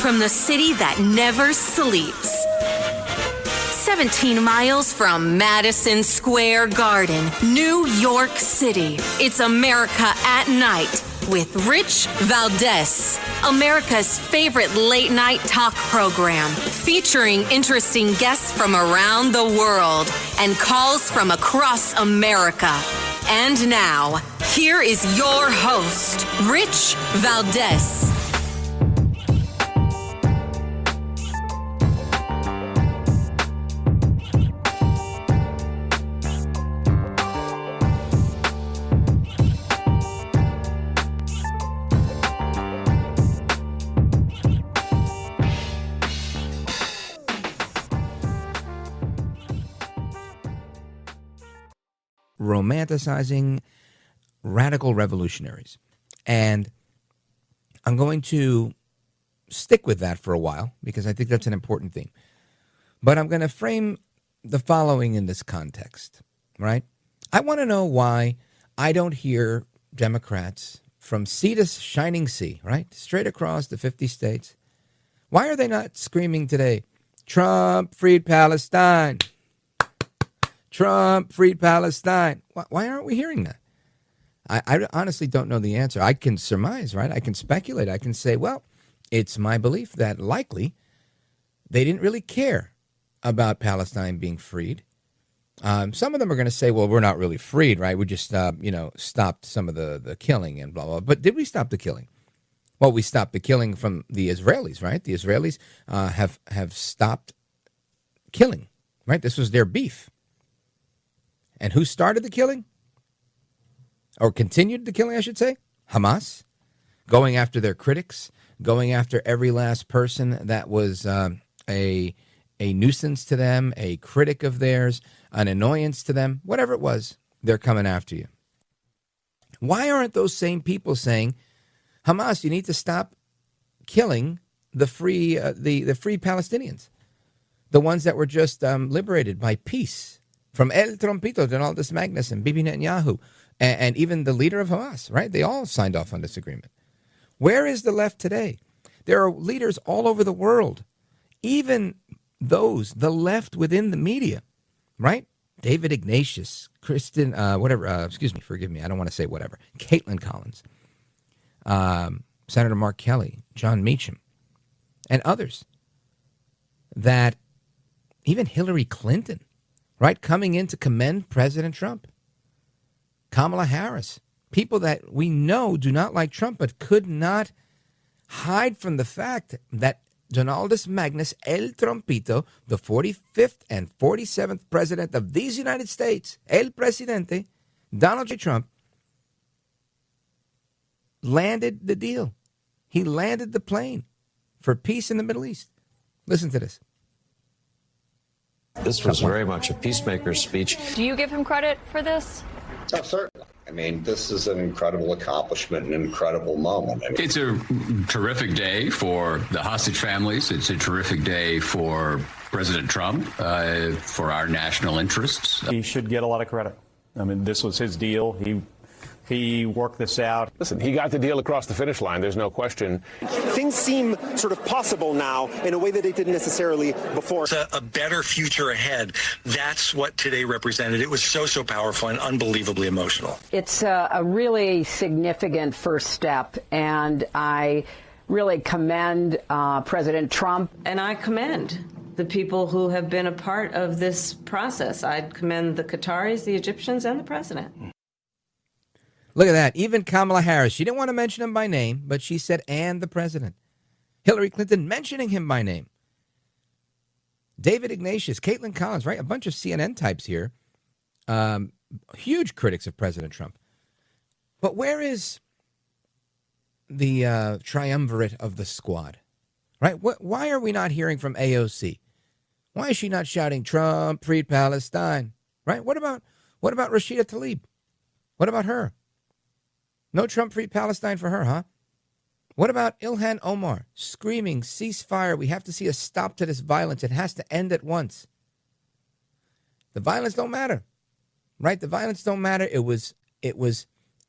from the city that never sleeps. 17 miles from Madison Square Garden, New York City. It's America at Night with Rich Valdes, America's favorite late-night talk program, featuring interesting guests from around the world and calls from across America. And now, here is your host, Rich Valdes. Romanticizing radical revolutionaries. And I'm going to stick with that for a while because I think that's an important theme. But I'm going to frame the following in this context, right? I want to know why I don't hear Democrats from sea to shining sea, right? Straight across the 50 states. Why are they not screaming today, Trump freed Palestine? Trump freed Palestine. Why aren't we hearing that? I honestly don't know the answer. I can surmise, right? I can speculate. I can say, well, it's my belief that likely they didn't really care about Palestine being freed. Some of them are going to say, well, we're not really freed, right? We just, stopped some of the killing and blah, blah. But did we stop the killing? Well, we stopped the killing from the Israelis, right? The Israelis have stopped killing, right? This was their beef. And who started the killing? Or continued the killing, I should say? Hamas. Going after their critics. Going after every last person that was a nuisance to them, a critic of theirs, an annoyance to them. Whatever it was, they're coming after you. Why aren't those same people saying, Hamas, you need to stop killing the free Palestinians? The ones that were just liberated by peace. From El Trompito, Donald Magnus, and Bibi Netanyahu, and even the leader of Hamas, right? They all signed off on this agreement. Where is the left today? There are leaders all over the world, even those, the left within the media, right? David Ignatius, Kristen, forgive me, I don't want to say whatever. Caitlin Collins, Senator Mark Kelly, John Meacham, and others. That even Hillary Clinton, right, coming in to commend President Trump. Kamala Harris, people that we know do not like Trump, but could not hide from the fact that Donaldus Magnus, El Trompito, the 45th and 47th president of these United States, El Presidente, Donald J. Trump, landed the deal. He landed the plane for peace in the Middle East. Listen to this. This was very much a peacemaker's speech. Do you give him credit for this? Oh, certainly. I mean, this is an incredible accomplishment, an incredible moment. It's a terrific day for the hostage families. It's a terrific day for President Trump, for our national interests. He should get a lot of credit. I mean, this was his deal. He worked this out. Listen, he got the deal across the finish line. There's no question. Things seem sort of possible now in a way that they didn't necessarily before. A better future ahead. That's what today represented. It was so powerful and unbelievably emotional. It's a really significant first step, and I really commend President Trump. And I commend the people who have been a part of this process. I commend the Qataris, the Egyptians, and the president. Look at that. Even Kamala Harris, she didn't want to mention him by name, but she said, and the president. Hillary Clinton mentioning him by name. David Ignatius, Caitlin Collins, right? A bunch of CNN types here. Huge critics of President Trump. But where is the triumvirate of the squad, right? Why are we not hearing from AOC? Why is she not shouting, Trump freed Palestine, right? What about Rashida Tlaib? What about her? No Trump freed Palestine for her, huh? What about Ilhan Omar screaming, ceasefire, we have to see a stop to this violence. It has to end at once. The violence don't matter, right? The violence don't matter. It was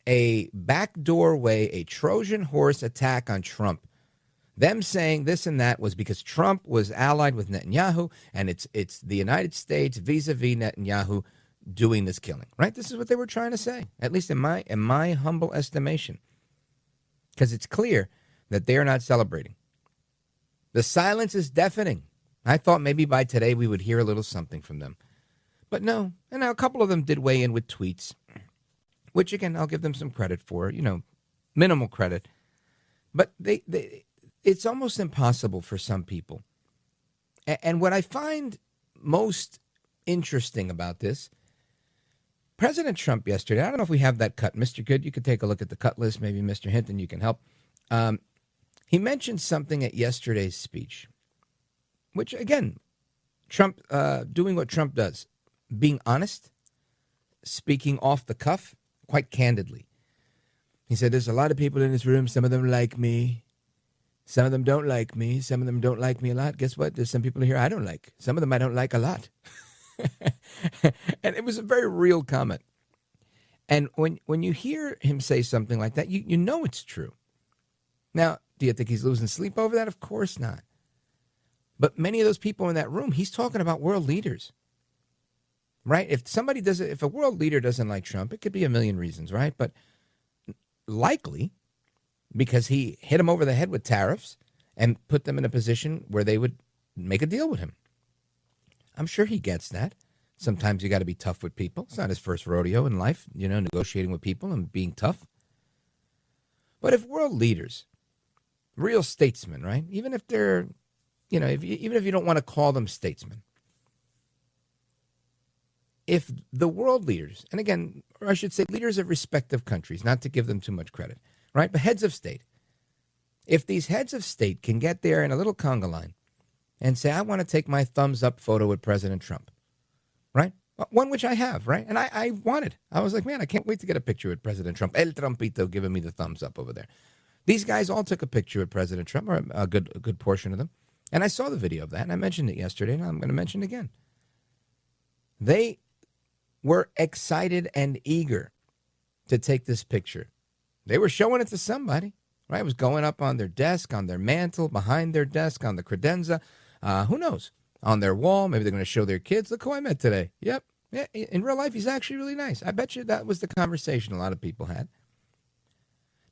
a backdoor way, a Trojan horse attack on Trump Them saying this and that was because Trump was allied with Netanyahu, and it's the United States vis-a-vis Netanyahu doing this killing, right? This is what they were trying to say, at least in my humble estimation, because it's clear that they are not celebrating. The silence is deafening. I thought maybe by today we would hear a little something from them, but no. And now a couple of them did weigh in with tweets, which again I'll give them some credit for, minimal credit, but it's almost impossible for some people. And what I find most interesting about this, President Trump yesterday, I don't know if we have that cut. Mr. Good, you could take a look at the cut list. Maybe Mr. Hinton, you can help. He mentioned something at yesterday's speech, which, again, Trump doing what Trump does, being honest, speaking off the cuff, quite candidly. He said, there's a lot of people in this room. Some of them like me. Some of them don't like me. Some of them don't like me a lot. Guess what? There's some people here I don't like. Some of them I don't like a lot. And it was a very real comment. And when you hear him say something like that, you know it's true. Now, do you think he's losing sleep over that? Of course not. But many of those people in that room, he's talking about world leaders, right? If a world leader doesn't like Trump, it could be a million reasons, right? But likely because he hit them over the head with tariffs and put them in a position where they would make a deal with him. I'm sure he gets that. Sometimes you got to be tough with people. It's not his first rodeo in life, negotiating with people and being tough. But if world leaders, real statesmen, right? Even if they're, even if you don't want to call them statesmen, if the world leaders, and again, or I should say leaders of respective countries, not to give them too much credit, right? But heads of state, if these heads of state can get there in a little conga line and say, I want to take my thumbs up photo with President Trump, right? One which I have, right? And I wanted. I was like, man, I can't wait to get a picture with President Trump. El Trumpito giving me the thumbs up over there. These guys all took a picture with President Trump, or a good portion of them. And I saw the video of that, and I mentioned it yesterday, and I'm going to mention it again. They were excited and eager to take this picture. They were showing it to somebody, right? It was going up on their desk, on their mantle, behind their desk, on the credenza. Who knows? On their wall. Maybe they're going to show their kids. Look who I met today. Yep. Yeah, in real life, he's actually really nice. I bet you that was the conversation a lot of people had.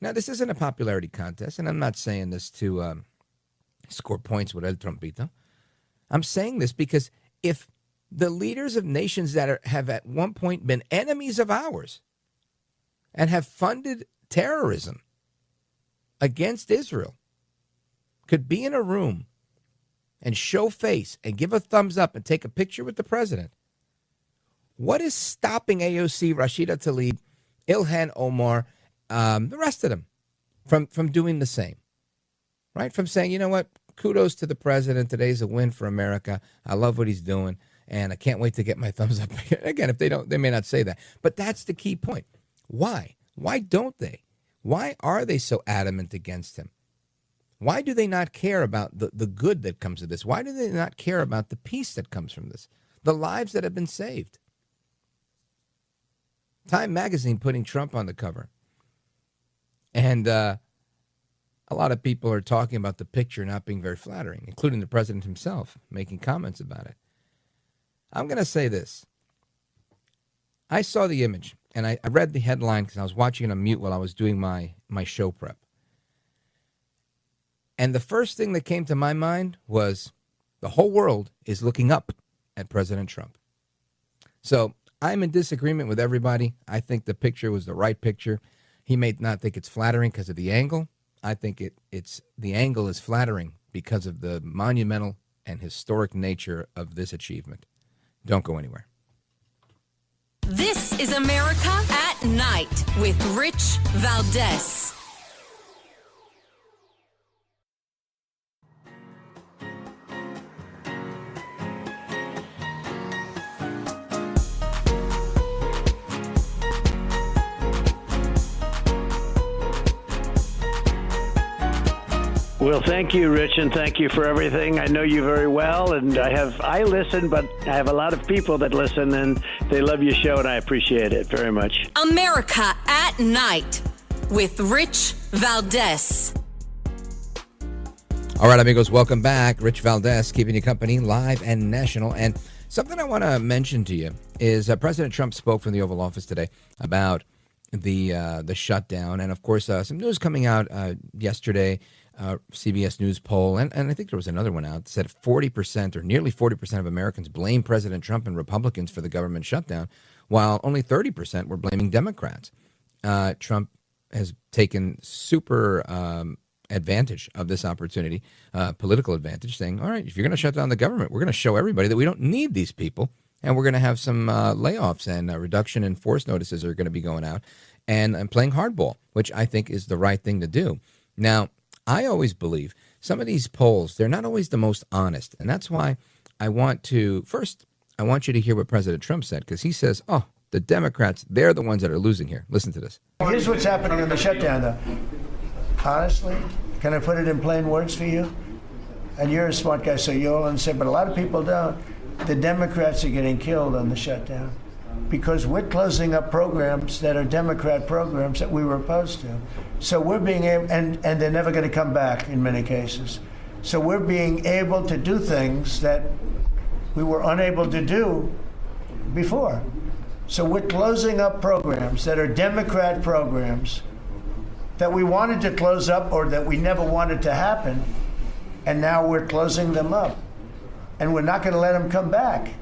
Now, this isn't a popularity contest, and I'm not saying this to score points with El Trumpito. I'm saying this because if the leaders of nations that have at one point been enemies of ours and have funded terrorism against Israel could be in a room and show face and give a thumbs up and take a picture with the president, what is stopping AOC, Rashida Tlaib, Ilhan Omar, the rest of them from doing the same, right? From saying, you know what, kudos to the president. Today's a win for America. I love what he's doing, and I can't wait to get my thumbs up. Again, if they don't, they may not say that. But that's the key point. Why? Why don't they? Why are they so adamant against him? Why do they not care about the good that comes of this? Why do they not care about the peace that comes from this? The lives that have been saved? Time magazine putting Trump on the cover. And a lot of people are talking about the picture not being very flattering, including the president himself making comments about it. I'm going to say this. I saw the image, and I read the headline because I was watching it on mute while I was doing my show prep. And the first thing that came to my mind was the whole world is looking up at President Trump. So I'm in disagreement with everybody. I think the picture was the right picture. He may not think it's flattering because of the angle. I think it's the angle is flattering because of the monumental and historic nature of this achievement. Don't go anywhere. This is America at Night with Rich Valdes. Well, thank you, Rich, and thank you for everything. I know you very well, and I listen, but I have a lot of people that listen, and they love your show, and I appreciate it very much. America at Night with Rich Valdes. All right, amigos, welcome back. Rich Valdes keeping you company live and national. And something I want to mention to you is President Trump spoke from the Oval Office today about the shutdown. And, of course, some news coming out yesterday, CBS News poll, and I think there was another one out that said 40% or nearly 40% of Americans blame President Trump and Republicans for the government shutdown, while only 30% were blaming Democrats. Trump has taken super advantage of this opportunity, political advantage, saying, all right, if you're going to shut down the government, we're going to show everybody that we don't need these people, and we're going to have some layoffs and a reduction in force notices are going to be going out, and playing hardball, which I think is the right thing to do. Now, I always believe some of these polls, they're not always the most honest, and that's why I want you to hear what President Trump said, because he says, oh, the Democrats, they're the ones that are losing here. Listen to this. Here's what's happening in the shutdown, though. Honestly, can I put it in plain words for you? And you're a smart guy, so you'll understand, but a lot of people don't. The Democrats are getting killed on the shutdown because we're closing up programs that are Democrat programs that we were opposed to. So we're being able, and they're never going to come back in many cases. So we're being able to do things that we were unable to do before. So we're closing up programs that are Democrat programs that we wanted to close up or that we never wanted to happen, and now we're closing them up. And we're not going to let them come back.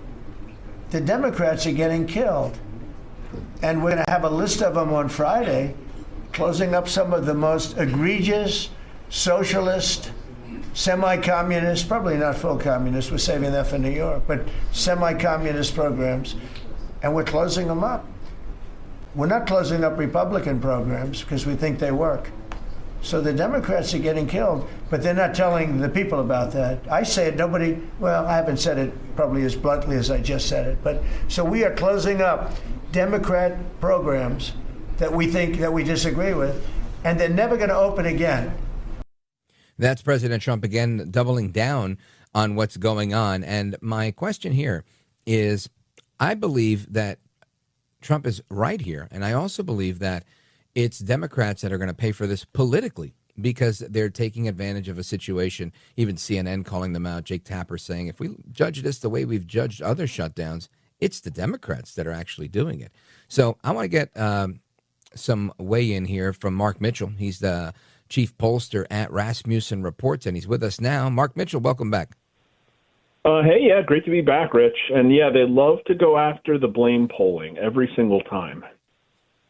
The Democrats are getting killed. And we're going to have a list of them on Friday, closing up some of the most egregious, socialist, semi-communist, probably not full communist, we're saving that for New York, but semi-communist programs, and we're closing them up. We're not closing up Republican programs because we think they work. So the Democrats are getting killed, but they're not telling the people about that. I say it, nobody, well, I haven't said it probably as bluntly as I just said it, but so we are closing up Democrat programs that we think that we disagree with, and they're never going to open again. That's President Trump again doubling down on what's going on. And my question here is, I believe that Trump is right here. And I also believe that it's Democrats that are going to pay for this politically because they're taking advantage of a situation. Even CNN calling them out, Jake Tapper saying, if we judge this the way we've judged other shutdowns, it's the Democrats that are actually doing it. So I want to get some weigh in here from Mark Mitchell. He's the chief pollster at Rasmussen Reports, and he's with us now. Mark Mitchell, welcome back. Hey, yeah, great to be back, Rich. And yeah, they love to go after the blame polling every single time.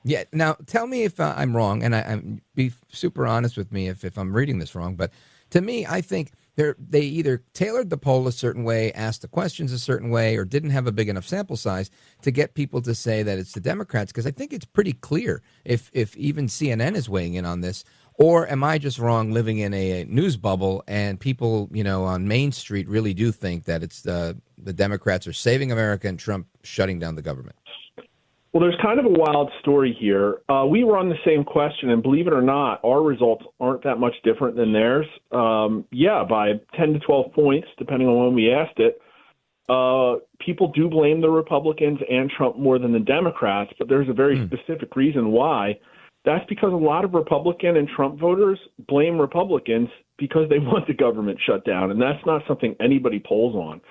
Yeah. Now, tell me if I'm wrong, and I'm be super honest with me if I'm reading this wrong. But to me, I think they either tailored the poll a certain way, asked the questions a certain way, or didn't have a big enough sample size to get people to say that it's the Democrats. Because I think it's pretty clear if even CNN is weighing in on this. Or am I just wrong living in a news bubble and people, on Main Street really do think that it's the Democrats are saving America and Trump shutting down the government? Well, there's kind of a wild story here. We run the same question, and believe it or not, our results aren't that much different than theirs. By 10 to 12 points, depending on when we asked it. People do blame the Republicans and Trump more than the Democrats, but there's a very specific reason why. That's because a lot of Republican and Trump voters blame Republicans because they want the government shut down, and that's not something anybody polls on.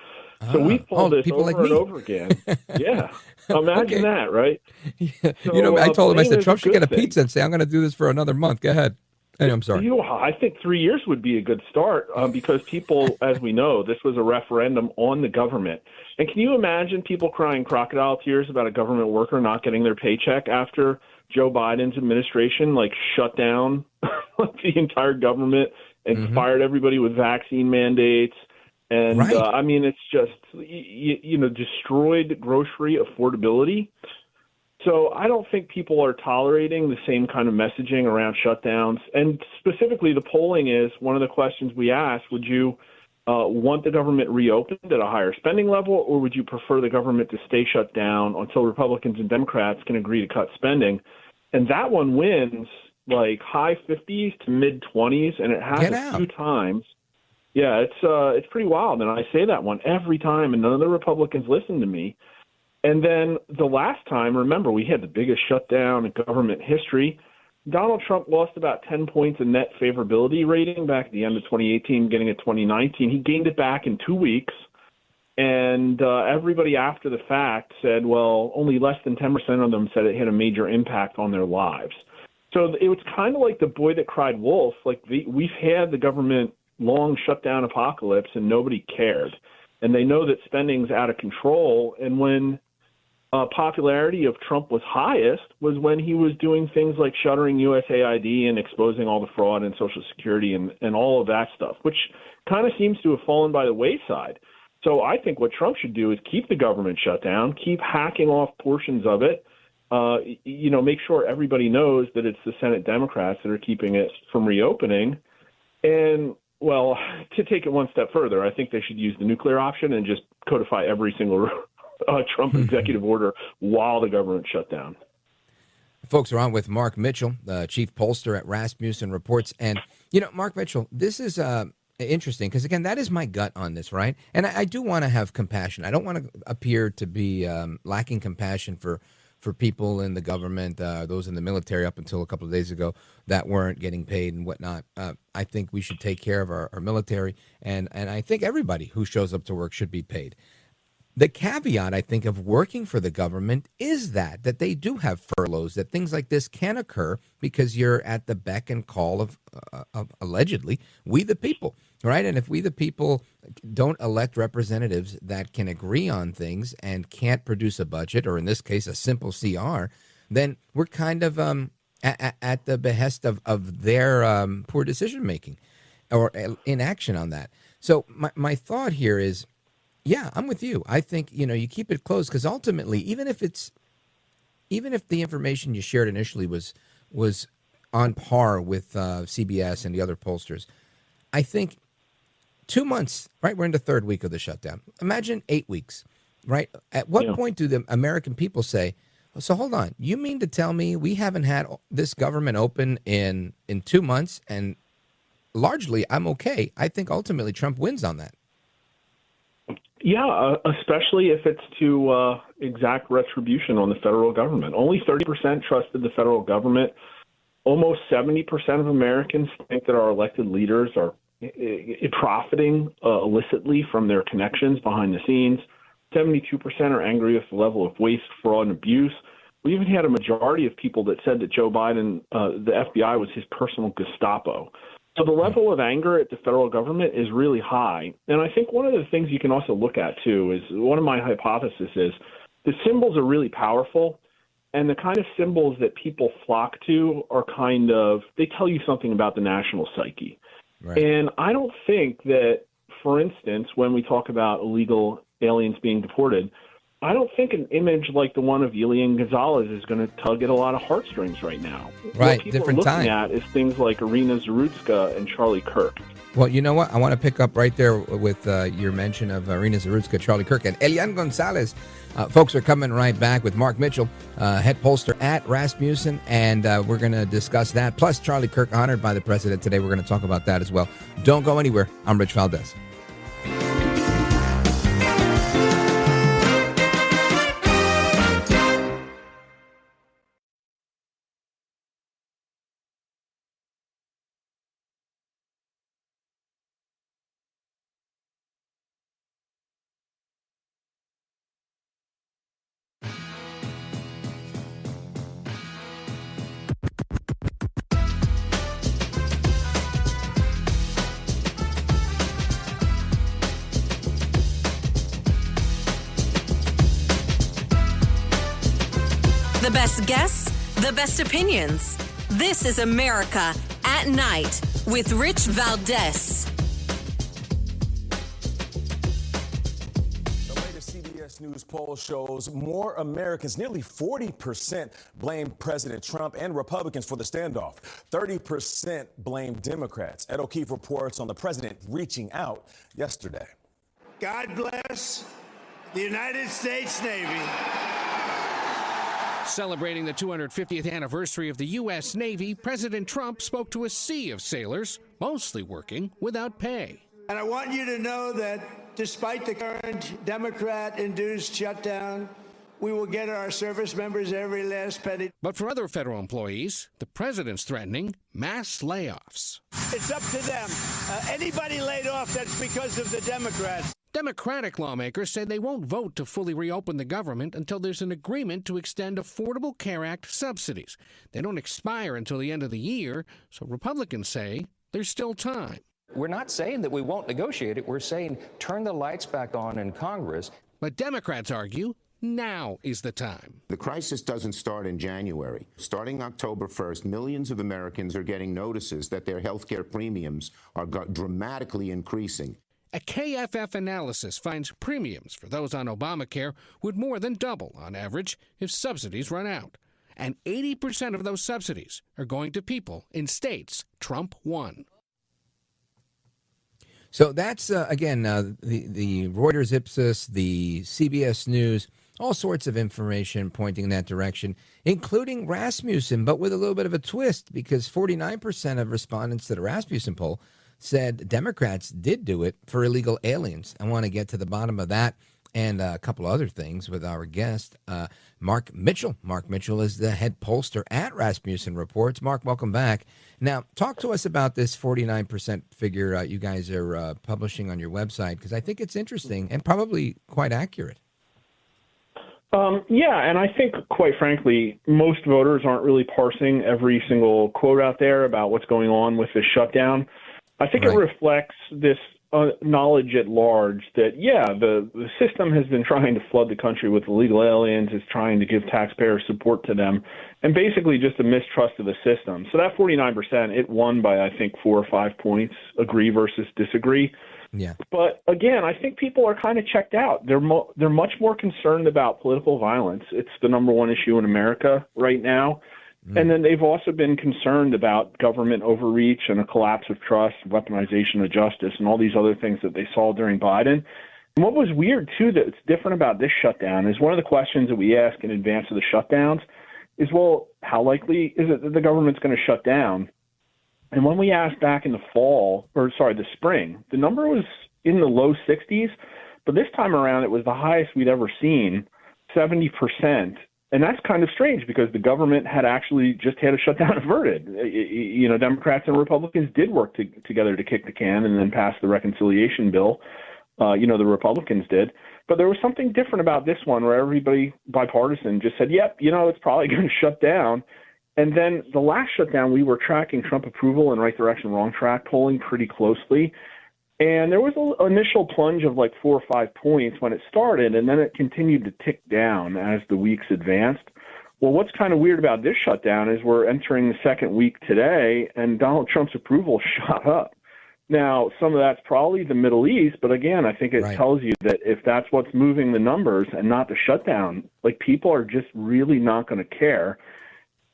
So we poll this over and over again. Yeah. Imagine that, right? Yeah. So, I told him, I said, Trump should get a pizza and say, I'm going to do this for another month. Go ahead. Anyway, I'm sorry. I think 3 years would be a good start because people, as we know, this was a referendum on the government. And can you imagine people crying crocodile tears about a government worker not getting their paycheck after Joe Biden's administration shut down the entire government and fired everybody with vaccine mandates? And right. It's just, destroyed grocery affordability. So I don't think people are tolerating the same kind of messaging around shutdowns. And specifically, the polling is one of the questions we asked. Would you want the government reopened at a higher spending level, or would you prefer the government to stay shut down until Republicans and Democrats can agree to cut spending? And that one wins high 50s to mid 20s, and it has a few times. Yeah, it's pretty wild, and I say that one every time, and none of the Republicans listen to me. And then the last time, remember, we had the biggest shutdown in government history. Donald Trump lost about 10 points in net favorability rating back at the end of 2018, beginning of 2019. He gained it back in 2 weeks. And everybody after the fact said, well, only less than 10% of them said it had a major impact on their lives. So it was kind of like the boy that cried wolf. Like we've had the government long shutdown apocalypse and nobody cared. And they know that spending's out of control. And when popularity of Trump was highest was when he was doing things like shuttering USAID and exposing all the fraud in Social Security and all of that stuff, which kind of seems to have fallen by the wayside. So I think what Trump should do is keep the government shut down, keep hacking off portions of it, make sure everybody knows that it's the Senate Democrats that are keeping it from reopening. And, well, to take it one step further, I think they should use the nuclear option and just codify every single Trump executive order while the government shut down. Folks, are on with Mark Mitchell, the chief pollster at Rasmussen Reports. And, Mark Mitchell, this is interesting because, again, that is my gut on this, right? And I do want to have compassion. I don't want to appear to be lacking compassion for people in the government, those in the military up until a couple of days ago that weren't getting paid and whatnot. I think we should take care of our military, and I think everybody who shows up to work should be paid. The caveat, I think, of working for the government is that they do have furloughs, that things like this can occur because you're at the beck and call of allegedly, we the people, right? And if we the people don't elect representatives that can agree on things and can't produce a budget, or in this case, a simple CR, then we're kind of at the behest of their poor decision-making or inaction on that. So my thought here is, yeah, I'm with you. I think, you keep it closed because ultimately, even if the information you shared initially was on par with CBS and the other pollsters, I think 2 months, right? We're in the third week of the shutdown. Imagine 8 weeks, right? At what point do the American people say, so hold on, you mean to tell me we haven't had this government open in 2 months and largely I'm okay? I think ultimately Trump wins on that. Yeah, especially if it's to exact retribution on the federal government. Only 30% trusted the federal government. Almost 70% of Americans think that our elected leaders are profiting illicitly from their connections behind the scenes. 72% are angry with the level of waste, fraud, and abuse. We even had a majority of people that said that Joe Biden, the FBI, was his personal Gestapo. So the level of anger at the federal government is really high. And I think one of the things you can also look at, too, is one of my hypotheses is the symbols are really powerful. And the kind of symbols that people flock to are they tell you something about the national psyche. Right. And I don't think that, for instance, when we talk about illegal aliens being deported, I don't think an image like the one of Elian Gonzalez is going to tug at a lot of heartstrings right now. Right, what people different are looking time. at is things like Irina Zarutska and Charlie Kirk. Well, you know what? I want to pick up right there with your mention of Irina Zarutska, Charlie Kirk, and Elian Gonzalez. Folks are coming right back with Mark Mitchell, head pollster at Rasmussen, and we're going to discuss that. Plus, Charlie Kirk honored by the president today. We're going to talk about that as well. Don't go anywhere. I'm Rich Valdes. The best guests, the best opinions. This is America at Night with Rich Valdes. The latest CBS News poll shows more Americans, nearly 40%, blame President Trump and Republicans for the standoff. 30% blame Democrats. Ed O'Keefe reports on the president reaching out yesterday. God bless the United States Navy. Celebrating the 250th anniversary of the U.S. Navy, President Trump spoke to a sea of sailors, mostly working without pay. And I want you to know that despite the current Democrat-induced shutdown, We will get our service members every last penny. But for other federal employees, the president's threatening mass layoffs. It's up to them. Anybody laid off, that's because of the Democrats. Democratic lawmakers say they won't vote to fully reopen the government until there's an agreement to extend Affordable Care Act subsidies. They don't expire until the end of the year, so Republicans say there's still time. We're not saying that we won't negotiate it. We're saying turn the lights back on in Congress. But Democrats argue now is the time. The crisis doesn't start in January. Starting October 1st, millions of Americans are getting notices that their health care premiums are dramatically increasing. A KFF analysis finds premiums for those on Obamacare would more than double on average if subsidies run out. And 80% of those subsidies are going to people in states Trump won. So that's, again, the Reuters Ipsos, the CBS News, all sorts of information pointing in that direction, including Rasmussen, but with a little bit of a twist, because 49% of respondents to the Rasmussen poll said Democrats did do it for illegal aliens. I want to get to the bottom of that and a couple other things with our guest, Mark Mitchell. Mark Mitchell is the head pollster at Rasmussen Reports. Mark, welcome back. Now, talk to us about this 49% figure you guys are publishing on your website, because I think it's interesting and probably quite accurate. Yeah, and I think, quite frankly, most voters aren't really parsing every single quote out there about what's going on with this shutdown. I think it reflects this knowledge at large that, the system has been trying to flood the country with illegal aliens, is trying to give taxpayers support to them, and basically just a mistrust of the system. So that 49%, it won by, I think, 4 or 5 points, agree versus disagree. Yeah. But again, I think people are kind of checked out. They're much more concerned about political violence. It's the number one issue in America right now. And then they've also been concerned about government overreach and a collapse of trust, weaponization of justice, and all these other things that they saw during Biden. And what was weird, too, that's different about this shutdown is one of the questions that we ask in advance of the shutdowns is, well, how likely is it that the government's going to shut down? And when we asked back in the spring, the number was in the low 60s, but this time around it was the highest we'd ever seen, 70%. And that's kind of strange because the government had actually just had a shutdown averted. You know, Democrats and Republicans did work together to kick the can and then pass the reconciliation bill. The Republicans did. But there was something different about this one where everybody bipartisan just said, yep, it's probably going to shut down. And then the last shutdown, we were tracking Trump approval and right direction, wrong track polling pretty closely. And there was an initial plunge of like 4 or 5 points when it started, and then it continued to tick down as the weeks advanced. Well, what's kind of weird about this shutdown is we're entering the second week today, and Donald Trump's approval shot up. Now, some of that's probably the Middle East, but again, I think it tells you that if that's what's moving the numbers and not the shutdown, like people are just really not going to care.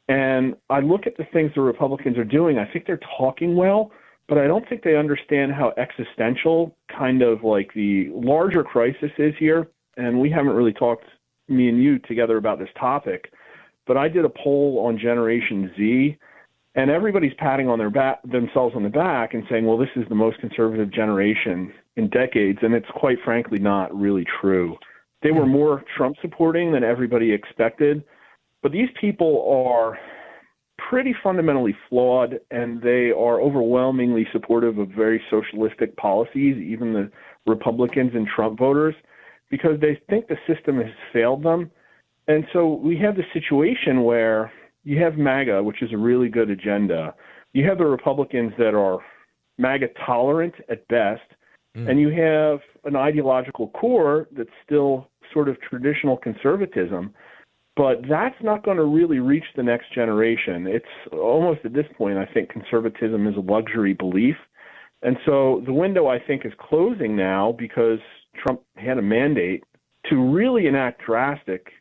And I look at the things the Republicans are doing, I think they're talking well, but I don't think they understand how existential kind of like the larger crisis is here. And we haven't really talked, me and you, together about this topic. But I did a poll on Generation Z, and everybody's patting on themselves on the back and saying, well, this is the most conservative generation in decades. And it's quite frankly not really true. They were more Trump supporting than everybody expected. But these people are pretty fundamentally flawed, and they are overwhelmingly supportive of very socialistic policies, even the Republicans and Trump voters, because they think the system has failed them. And so we have the situation where you have MAGA, which is a really good agenda. You have the Republicans that are MAGA tolerant at best, and you have an ideological core that's still sort of traditional conservatism. But that's not going to really reach the next generation. It's almost at this point, I think conservatism is a luxury belief. And so the window, I think, is closing now because Trump had a mandate to really enact drastic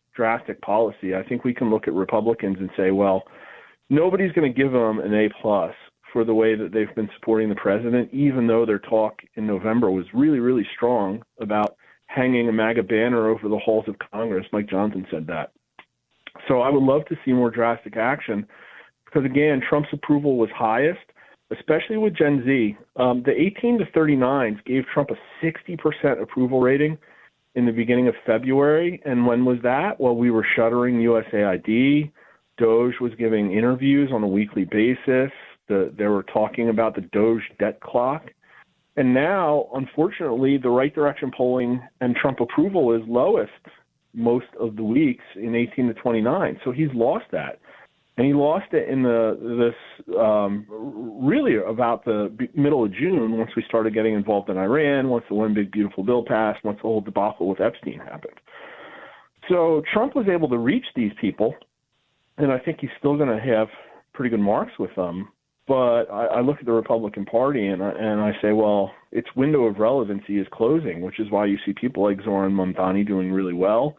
policy. I think we can look at Republicans and say, well, nobody's going to give them an A+ for the way that they've been supporting the president, even though their talk in November was really, really strong about hanging a MAGA banner over the halls of Congress. Mike Johnson said that. So I would love to see more drastic action because, again, Trump's approval was highest, especially with Gen Z. The 18 to 39s gave Trump a 60% approval rating in the beginning of February. And when was that? Well, we were shuttering USAID. Doge was giving interviews on a weekly basis. They were talking about the Doge debt clock. And now, unfortunately, the right direction polling and Trump approval is lowest most of the weeks in 18 to 29. So he's lost that. And he lost it in really about the middle of June, once we started getting involved in Iran, once the One Big Beautiful Bill passed, once the whole debacle with Epstein happened. So Trump was able to reach these people, and I think he's still going to have pretty good marks with them. But I look at the Republican Party and I say, well, its window of relevancy is closing, which is why you see people like Zoran Mamdani doing really well,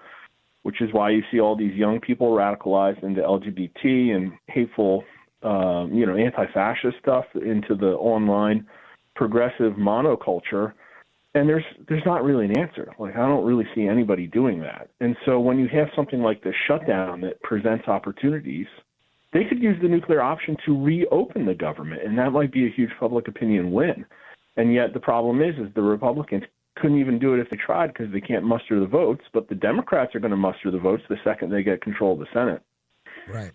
which is why you see all these young people radicalized into LGBT and hateful, anti-fascist stuff into the online progressive monoculture. And there's not really an answer. Like, I don't really see anybody doing that. And so when you have something like the shutdown that presents opportunities, they could use the nuclear option to reopen the government, and that might be a huge public opinion win. And yet the problem is the Republicans couldn't even do it if they tried because they can't muster the votes, but the Democrats are going to muster the votes the second they get control of the Senate. Right.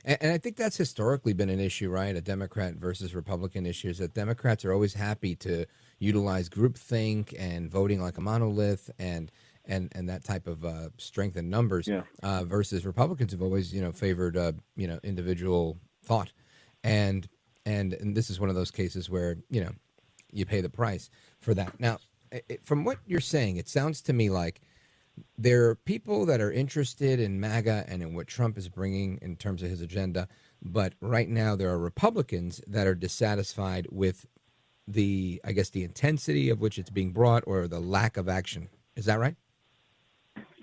And I think that's historically been an issue, right? A Democrat versus Republican issue is that Democrats are always happy to utilize groupthink and voting like a monolith and that type of strength in numbers, versus Republicans have always, favored, individual thought. And this is one of those cases where, you pay the price for that. Now, from what you're saying, it sounds to me like there are people that are interested in MAGA and in what Trump is bringing in terms of his agenda. But right now there are Republicans that are dissatisfied with the intensity of which it's being brought or the lack of action. Is that right?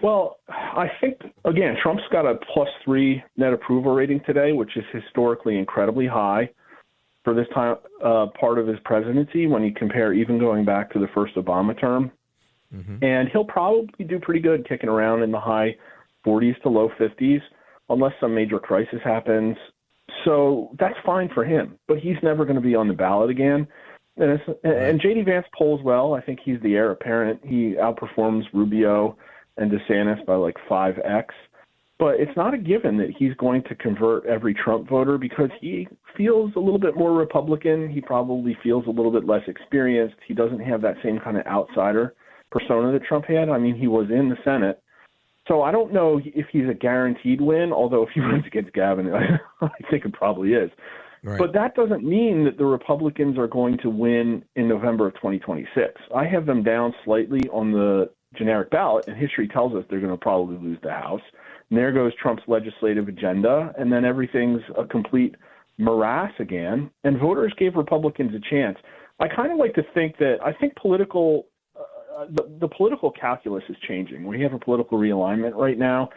Well, I think, again, Trump's got a +3 net approval rating today, which is historically incredibly high for this time part of his presidency when you compare even going back to the first Obama term. Mm-hmm. And he'll probably do pretty good kicking around in the high 40s to low 50s unless some major crisis happens. So that's fine for him, but he's never going to be on the ballot again. And J.D. Vance polls well. I think he's the heir apparent. He outperforms Rubio and DeSantis by like 5x. But it's not a given that he's going to convert every Trump voter because he feels a little bit more Republican. He probably feels a little bit less experienced. He doesn't have that same kind of outsider persona that Trump had. I mean, he was in the Senate. So I don't know if he's a guaranteed win, although if he wins against Gavin, I think it probably is. Right. But that doesn't mean that the Republicans are going to win in November of 2026. I have them down slightly on the generic ballot, and history tells us they're going to probably lose the House. And there goes Trump's legislative agenda, and then everything's a complete morass again. And voters gave Republicans a chance. I kind of like to think that I think the political calculus is changing. We have a political realignment right now.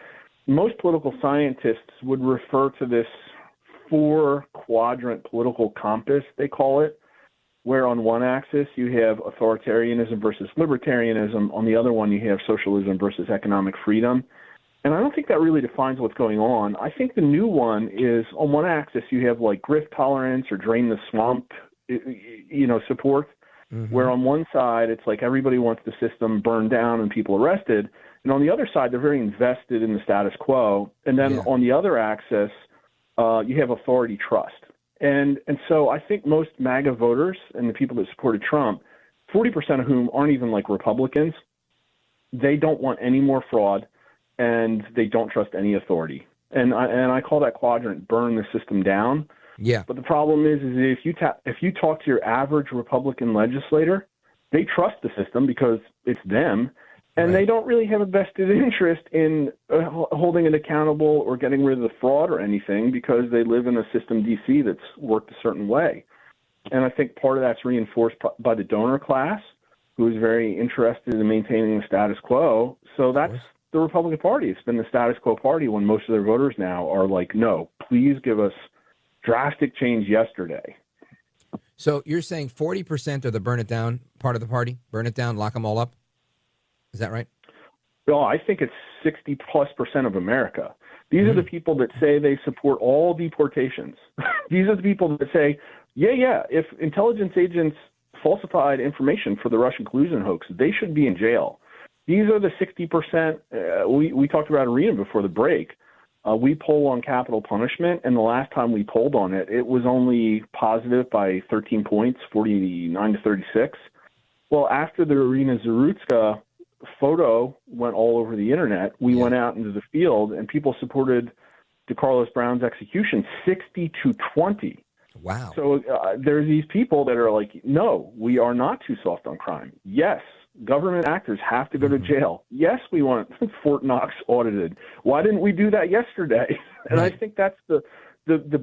Most political scientists would refer to this 4-quadrant political compass, they call it, where on one axis you have authoritarianism versus libertarianism. On the other one, you have socialism versus economic freedom. And I don't think that really defines what's going on. I think the new one is on one axis you have like grift tolerance or drain the swamp, support, where on one side it's like everybody wants the system burned down and people arrested. And on the other side, they're very invested in the status quo. And then on the other axis, you have authority trust. And so I think most MAGA voters and the people that supported Trump, 40% of whom aren't even like Republicans, they don't want any more fraud and they don't trust any authority. And I call that quadrant burn the system down. Yeah. But the problem is if you talk to your average Republican legislator, they trust the system because it's them. And they don't really have a vested interest in holding it accountable or getting rid of the fraud or anything because they live in a system, D.C., that's worked a certain way. And I think part of that's reinforced by the donor class, who is very interested in maintaining the status quo. So that's the Republican Party. It's been the status quo party when most of their voters now are like, no, please give us drastic change yesterday. So you're saying 40% are the burn it down part of the party? Burn it down, lock them all up? Is that right? Well, I think it's 60+% of America. These are the people that say they support all deportations. These are the people that say, if intelligence agents falsified information for the Russian collusion hoax, they should be in jail. These are the 60%. We talked about Arena before the break. We poll on capital punishment, and the last time we polled on it, it was only positive by 13 points, 49 to 36. Well, after the Irina Zarutska photo went all over the internet, we went out into the field, and people supported DeCarlos Brown's execution 60 to 20. Wow. So there's these people that are like, no, we are not too soft on crime. Yes, government actors have to go to jail. Yes, we want Fort Knox audited. Why didn't we do that yesterday? And I think that's the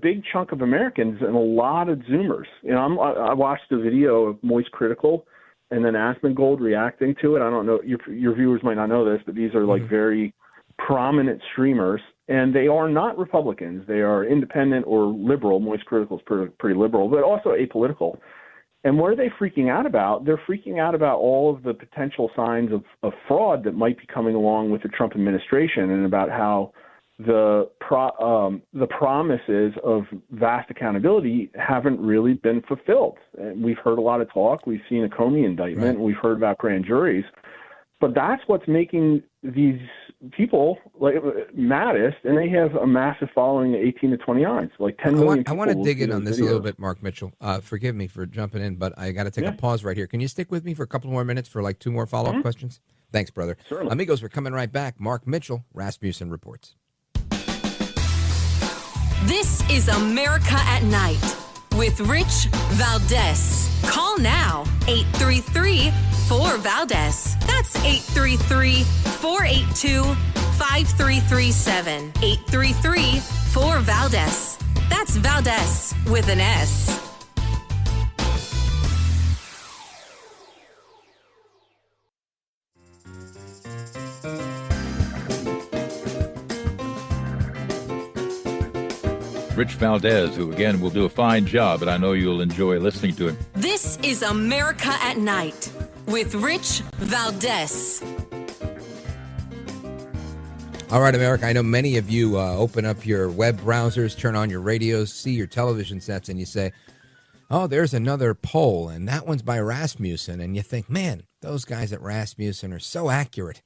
big chunk of Americans and a lot of Zoomers. You know, I watched a video of Moist Critical and then Asmongold reacting to it. I don't know, your viewers might not know this, but these are like very prominent streamers, and they are not Republicans. They are independent or liberal. Moist Critical is pretty liberal, but also apolitical. And what are they freaking out about? They're freaking out about all of the potential signs of fraud that might be coming along with the Trump administration, and about how the promises of vast accountability haven't really been fulfilled. And we've heard a lot of talk. We've seen a Comey indictment. We've heard about grand juries. But that's what's making these people like maddest, and they have a massive following of 18 to 29, so like 10 million people. I want to dig in on this a little bit, Mark Mitchell. Forgive me for jumping in, but I got to take a pause right here. Can you stick with me for a couple more minutes for like 2 more follow-up questions? Thanks, brother. Certainly. Amigos, we're coming right back. Mark Mitchell, Rasmussen Reports. This is America at Night with Rich Valdes. Call now, 833-4-VALDES. That's 833-482-5337. 833-4-VALDES. That's Valdes with an S. Rich Valdes, who, again, will do a fine job, and I know you'll enjoy listening to him. This is America at Night with Rich Valdes. All right, America, I know many of you open up your web browsers, turn on your radios, see your television sets, and you say, oh, there's another poll, and that one's by Rasmussen. And you think, man, those guys at Rasmussen are so accurate.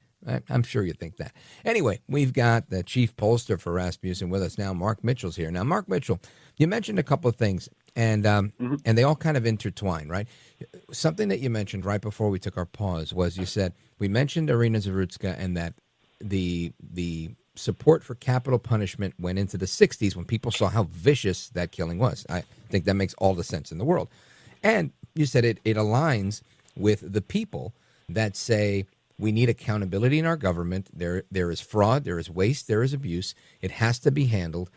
I'm sure you think that. Anyway, we've got the chief pollster for Rasmussen with us now. Mark Mitchell's here. Now, Mark Mitchell, you mentioned a couple of things, and they all kind of intertwine, right? Something that you mentioned right before we took our pause was you said, we mentioned Irina Zarutska and that the support for capital punishment went into the 60s when people saw how vicious that killing was. I think that makes all the sense in the world. And you said it aligns with the people that say, we need accountability in our government. There is fraud, there is waste, there is abuse. It has to be handled.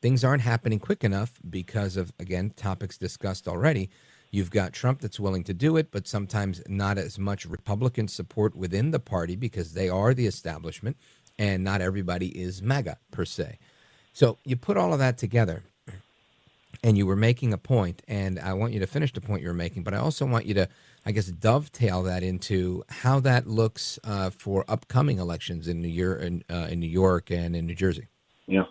Things aren't happening quick enough because of, again, topics discussed already. You've got Trump that's willing to do it, but sometimes not as much Republican support within the party because they are the establishment, and not everybody is MAGA per se. So you put all of that together, and you were making a point, and I want you to finish the point you were making, but I also want you to, I guess, dovetail that into how that looks for upcoming elections in New York and in New Jersey. Yeah.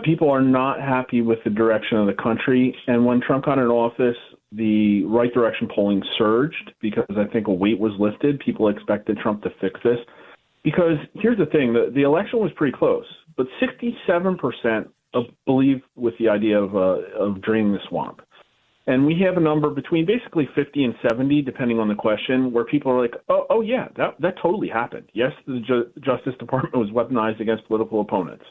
People are not happy with the direction of the country. And when Trump got in office, the right direction polling surged because I think a weight was lifted. People expected Trump to fix this. Because here's the thing, the election was pretty close, but 67% believe with the idea of draining the swamp. And we have a number between basically 50 and 70, depending on the question, where people are like, oh yeah, that totally happened. Yes, the Justice Department was weaponized against political opponents.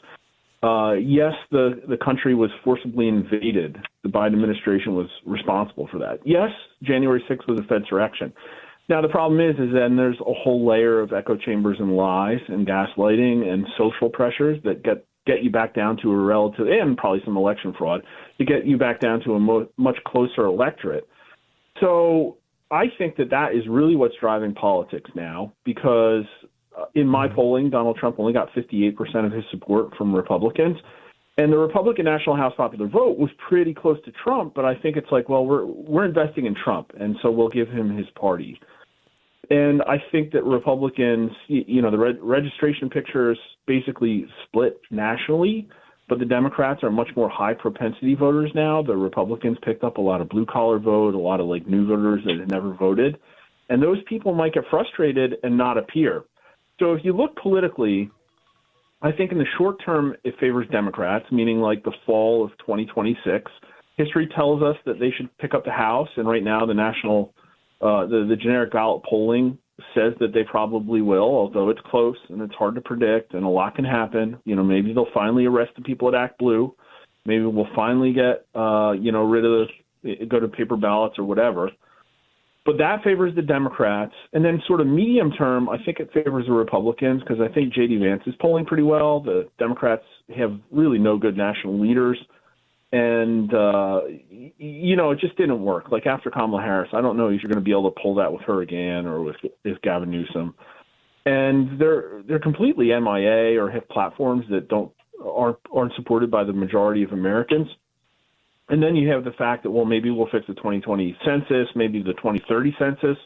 Yes, the country was forcibly invaded. The Biden administration was responsible for that. Yes, January 6th was a Fedsurrection. Now, the problem is then there's a whole layer of echo chambers and lies and gaslighting and social pressures that get you back down to a relative, and probably some election fraud, to get you back down to a much closer electorate. So I think that is really what's driving politics now, because in my polling, Donald Trump only got 58% of his support from Republicans. And the Republican National House popular vote was pretty close to Trump, but I think it's like, well, we're investing in Trump, and so we'll give him his party. And I think that Republicans, the registration pictures basically split nationally, but the Democrats are much more high propensity voters now. The Republicans picked up a lot of blue collar vote, a lot of like new voters that had never voted. And those people might get frustrated and not appear. So if you look politically, I think in the short term, it favors Democrats, meaning like the fall of 2026. History tells us that they should pick up the House. And right now, the national, the generic Gallup polling says that they probably will, although it's close and it's hard to predict and a lot can happen. You know, maybe they'll finally arrest the people at Act Blue. Maybe we'll finally get, rid of go to paper ballots or whatever. But that favors the Democrats. And then sort of medium term, I think it favors the Republicans because I think J.D. Vance is polling pretty well. The Democrats have really no good national leaders. And, it just didn't work. Like after Kamala Harris, I don't know if you're going to be able to pull that with her again or with Gavin Newsom. And they're completely MIA or have platforms that aren't supported by the majority of Americans. And then you have the fact that, well, maybe we'll fix the 2020 census, maybe the 2030 census.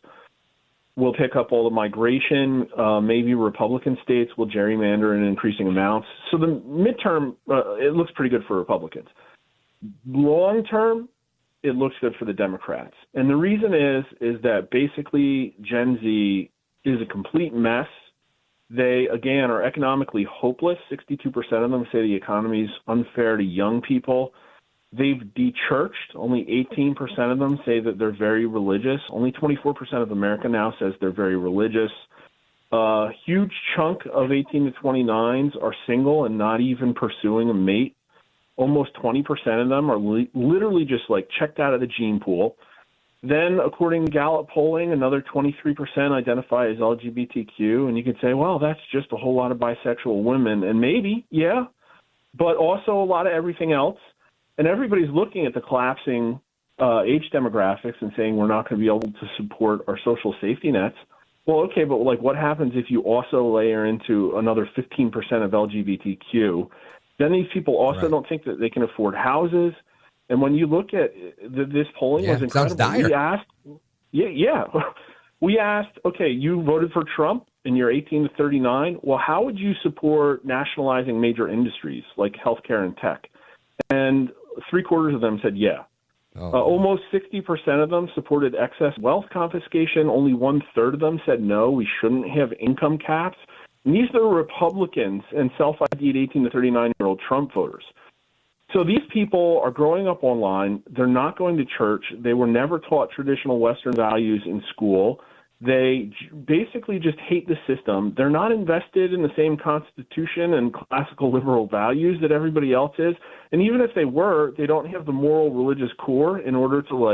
We'll pick up all the migration. Maybe Republican states will gerrymander in increasing amounts. So the midterm, it looks pretty good for Republicans. Long term, it looks good for the Democrats. And the reason is that basically Gen Z is a complete mess. They, again, are economically hopeless. 62% of them say the economy is unfair to young people. They've de-churched. Only 18% of them say that they're very religious. Only 24% of America now says they're very religious. A huge chunk of 18 to 29s are single and not even pursuing a mate. Almost 20% of them are literally just like checked out of the gene pool. Then, according to Gallup polling, another 23% identify as LGBTQ. And you could say, well, that's just a whole lot of bisexual women. And maybe, yeah, but also a lot of everything else. And everybody's looking at the collapsing age demographics and saying we're not going to be able to support our social safety nets. Well, okay, but like what happens if you also layer into another 15% of LGBTQ? Then these people also don't think that they can afford houses. And when you look at this polling was incredible. Sounds dire. We asked, okay, you voted for Trump and you're 18 to 39. Well, how would you support nationalizing major industries like healthcare and tech? And 3/4 of them said, yeah. Almost 60% of them supported excess wealth confiscation. Only 1/3 of them said, no, we shouldn't have income caps. And these are Republicans and self-ID'd 18 to 39-year-old Trump voters. So these people are growing up online. They're not going to church. They were never taught traditional Western values in school. They basically just hate the system. They're not invested in the same Constitution and classical liberal values that everybody else is. And even if they were, they don't have the moral religious core in order to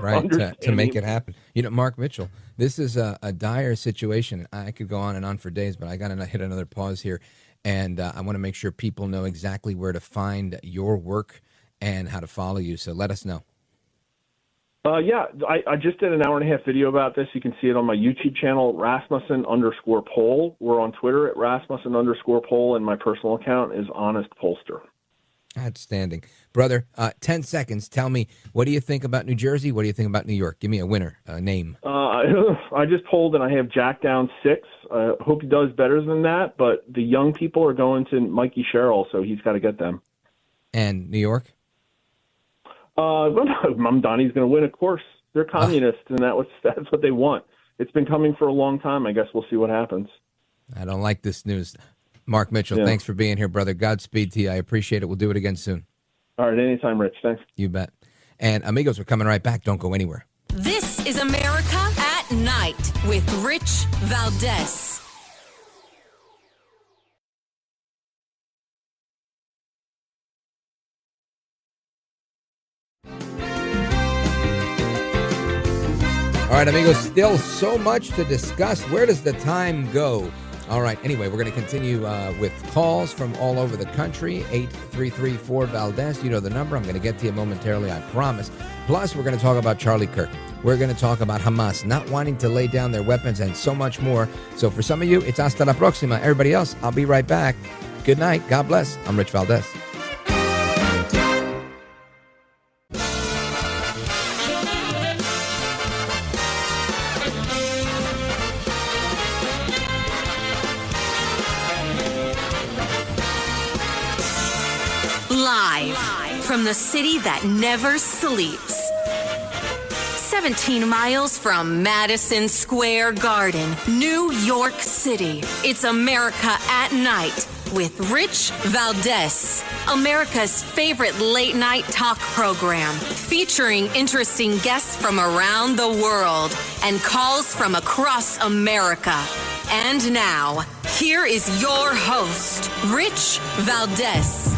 understand. To make it happen. You know, Mark Mitchell, this is a dire situation. I could go on and on for days, but I got to hit another pause here. And I want to make sure people know exactly where to find your work and how to follow you. So let us know. I just did an 1.5-hour video about this. You can see it on my YouTube channel, Rasmussen_poll. We're on Twitter at Rasmussen_poll, and my personal account is Honest Pollster. Outstanding. Brother, 10 seconds. Tell me, what do you think about New Jersey? What do you think about New York? Give me a winner, a name. I just polled, and I have Jack down 6. I hope he does better than that, but the young people are going to Mikey Sherrill, so he's got to get them. And New York? Mamdani's going to win, of course. They're communists, and that's what they want. It's been coming for a long time. I guess we'll see what happens. I don't like this news. Mark Mitchell, thanks for being here, brother. Godspeed to you. I appreciate it. We'll do it again soon. All right, anytime, Rich. Thanks. You bet. And amigos, we're coming right back. Don't go anywhere. This is America at Night with Rich Valdes. All right, amigos, still so much to discuss. Where does the time go? All right, anyway, we're going to continue with calls from all over the country. 833-4-VALDEZ. You know the number. I'm going to get to you momentarily, I promise. Plus, we're going to talk about Charlie Kirk. We're going to talk about Hamas not wanting to lay down their weapons and so much more. So for some of you, it's hasta la próxima. Everybody else, I'll be right back. Good night. God bless. I'm Rich Valdes. Live from the city that never sleeps. 17 miles from Madison Square Garden, New York City. It's America at Night with Rich Valdes, America's favorite late night talk program, featuring interesting guests from around the world and calls from across America. And now, here is your host, Rich Valdes.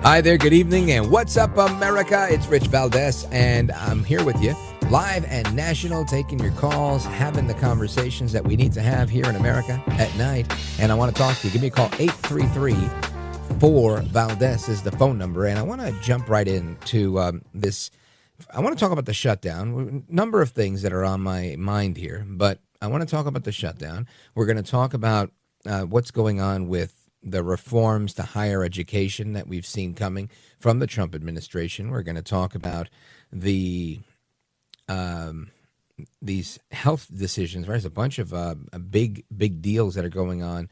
Hi there, good evening, and what's up, America? It's Rich Valdes, and I'm here with you, live and national, taking your calls, having the conversations that we need to have here in America at night. And I want to talk to you. Give me a call, 833-4-VALDES is the phone number. And I want to jump right into this. I want to talk about the shutdown. A number of things that are on my mind here, but I want to talk about the shutdown. We're going to talk about what's going on with the reforms to higher education that we've seen coming from the Trump administration. We're going to talk about these health decisions. Right, there's a bunch of big deals that are going on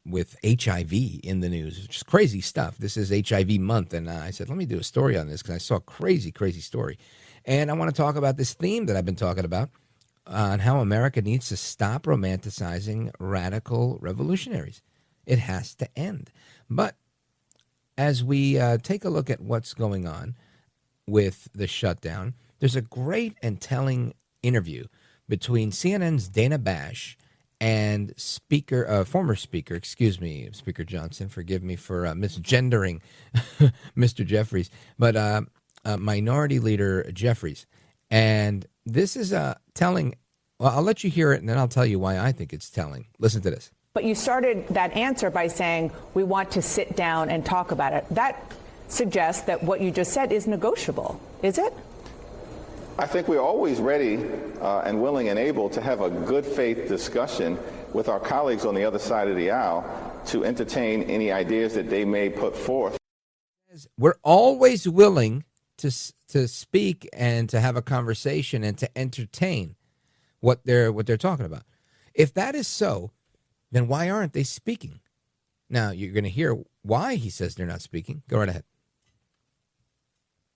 with HIV in the news. It's just crazy stuff. This is HIV month, and I said, let me do a story on this because I saw a crazy story. And I want to talk about this theme that I've been talking about on how America needs to stop romanticizing radical revolutionaries. It has to end. But as we take a look at what's going on with the shutdown, there's a great and telling interview between CNN's Dana Bash and former Speaker Johnson. Forgive me for misgendering Mr. Jeffries, but Minority Leader Jeffries. And this is telling. Well, I'll let you hear it, and then I'll tell you why I think it's telling. Listen to this. But you started that answer by saying, we want to sit down and talk about it. That suggests that what you just said is negotiable, is it? I think we're always ready and willing and able to have a good faith discussion with our colleagues on the other side of the aisle to entertain any ideas that they may put forth. We're always willing to speak and to have a conversation and to entertain what they're talking about. If that is so, then why aren't they speaking? Now, you're going to hear why he says they're not speaking. Go right ahead.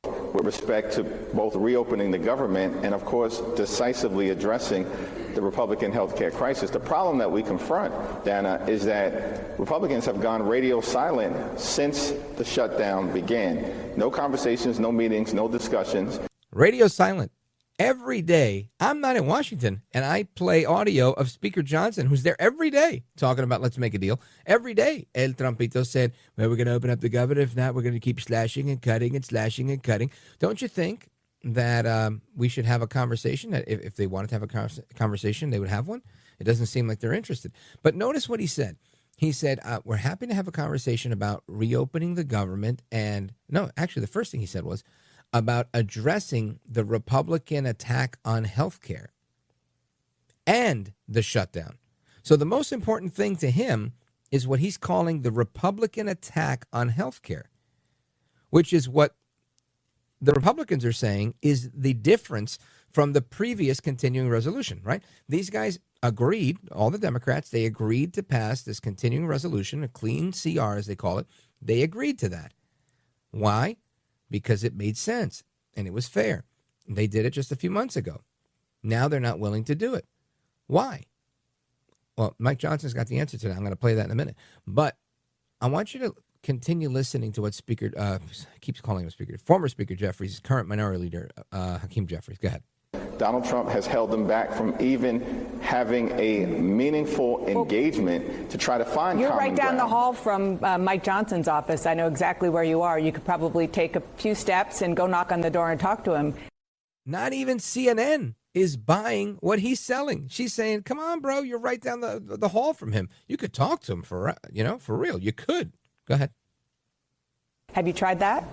With respect to both reopening the government and, of course, decisively addressing the Republican health care crisis. The problem that we confront, Dana, is that Republicans have gone radio silent since the shutdown began. No conversations, no meetings, no discussions. Radio silent. Every day, I'm not in Washington, and I play audio of Speaker Johnson, who's there every day, talking about let's make a deal. Every day, El Trumpito said, well, we're going to open up the government. If not, we're going to keep slashing and cutting and slashing and cutting. Don't you think that we should have a conversation, that if they wanted to have a conversation, they would have one? It doesn't seem like they're interested. But notice what he said. He said, we're happy to have a conversation about reopening the government. And no, actually, the first thing he said was, about addressing the Republican attack on health care and the shutdown. So the most important thing to him is what he's calling the Republican attack on health care, which is what the Republicans are saying is the difference from the previous continuing resolution, right? These guys agreed, all the Democrats, they agreed to pass this continuing resolution, a clean CR as they call it. They agreed to that. Why? Because it made sense and it was fair. They did it just a few months ago. Now they're not willing to do it. Why? Well, Mike Johnson's got the answer to that. I'm going to play that in a minute. But I want you to continue listening to what Speaker, keeps calling him Speaker, former Speaker Jeffries, current Minority Leader Hakeem Jeffries. Go ahead. Donald Trump has held them back from even having a meaningful engagement to try to find You're common right down ground. the hall from Mike Johnson's office. I know exactly where you are. You could probably take a few steps and go knock on the door and talk to him. Not even CNN is buying what he's selling. She's saying, come on, bro, you're right down the hall from him. You could talk to him for real. You could. Go ahead. Have you tried that?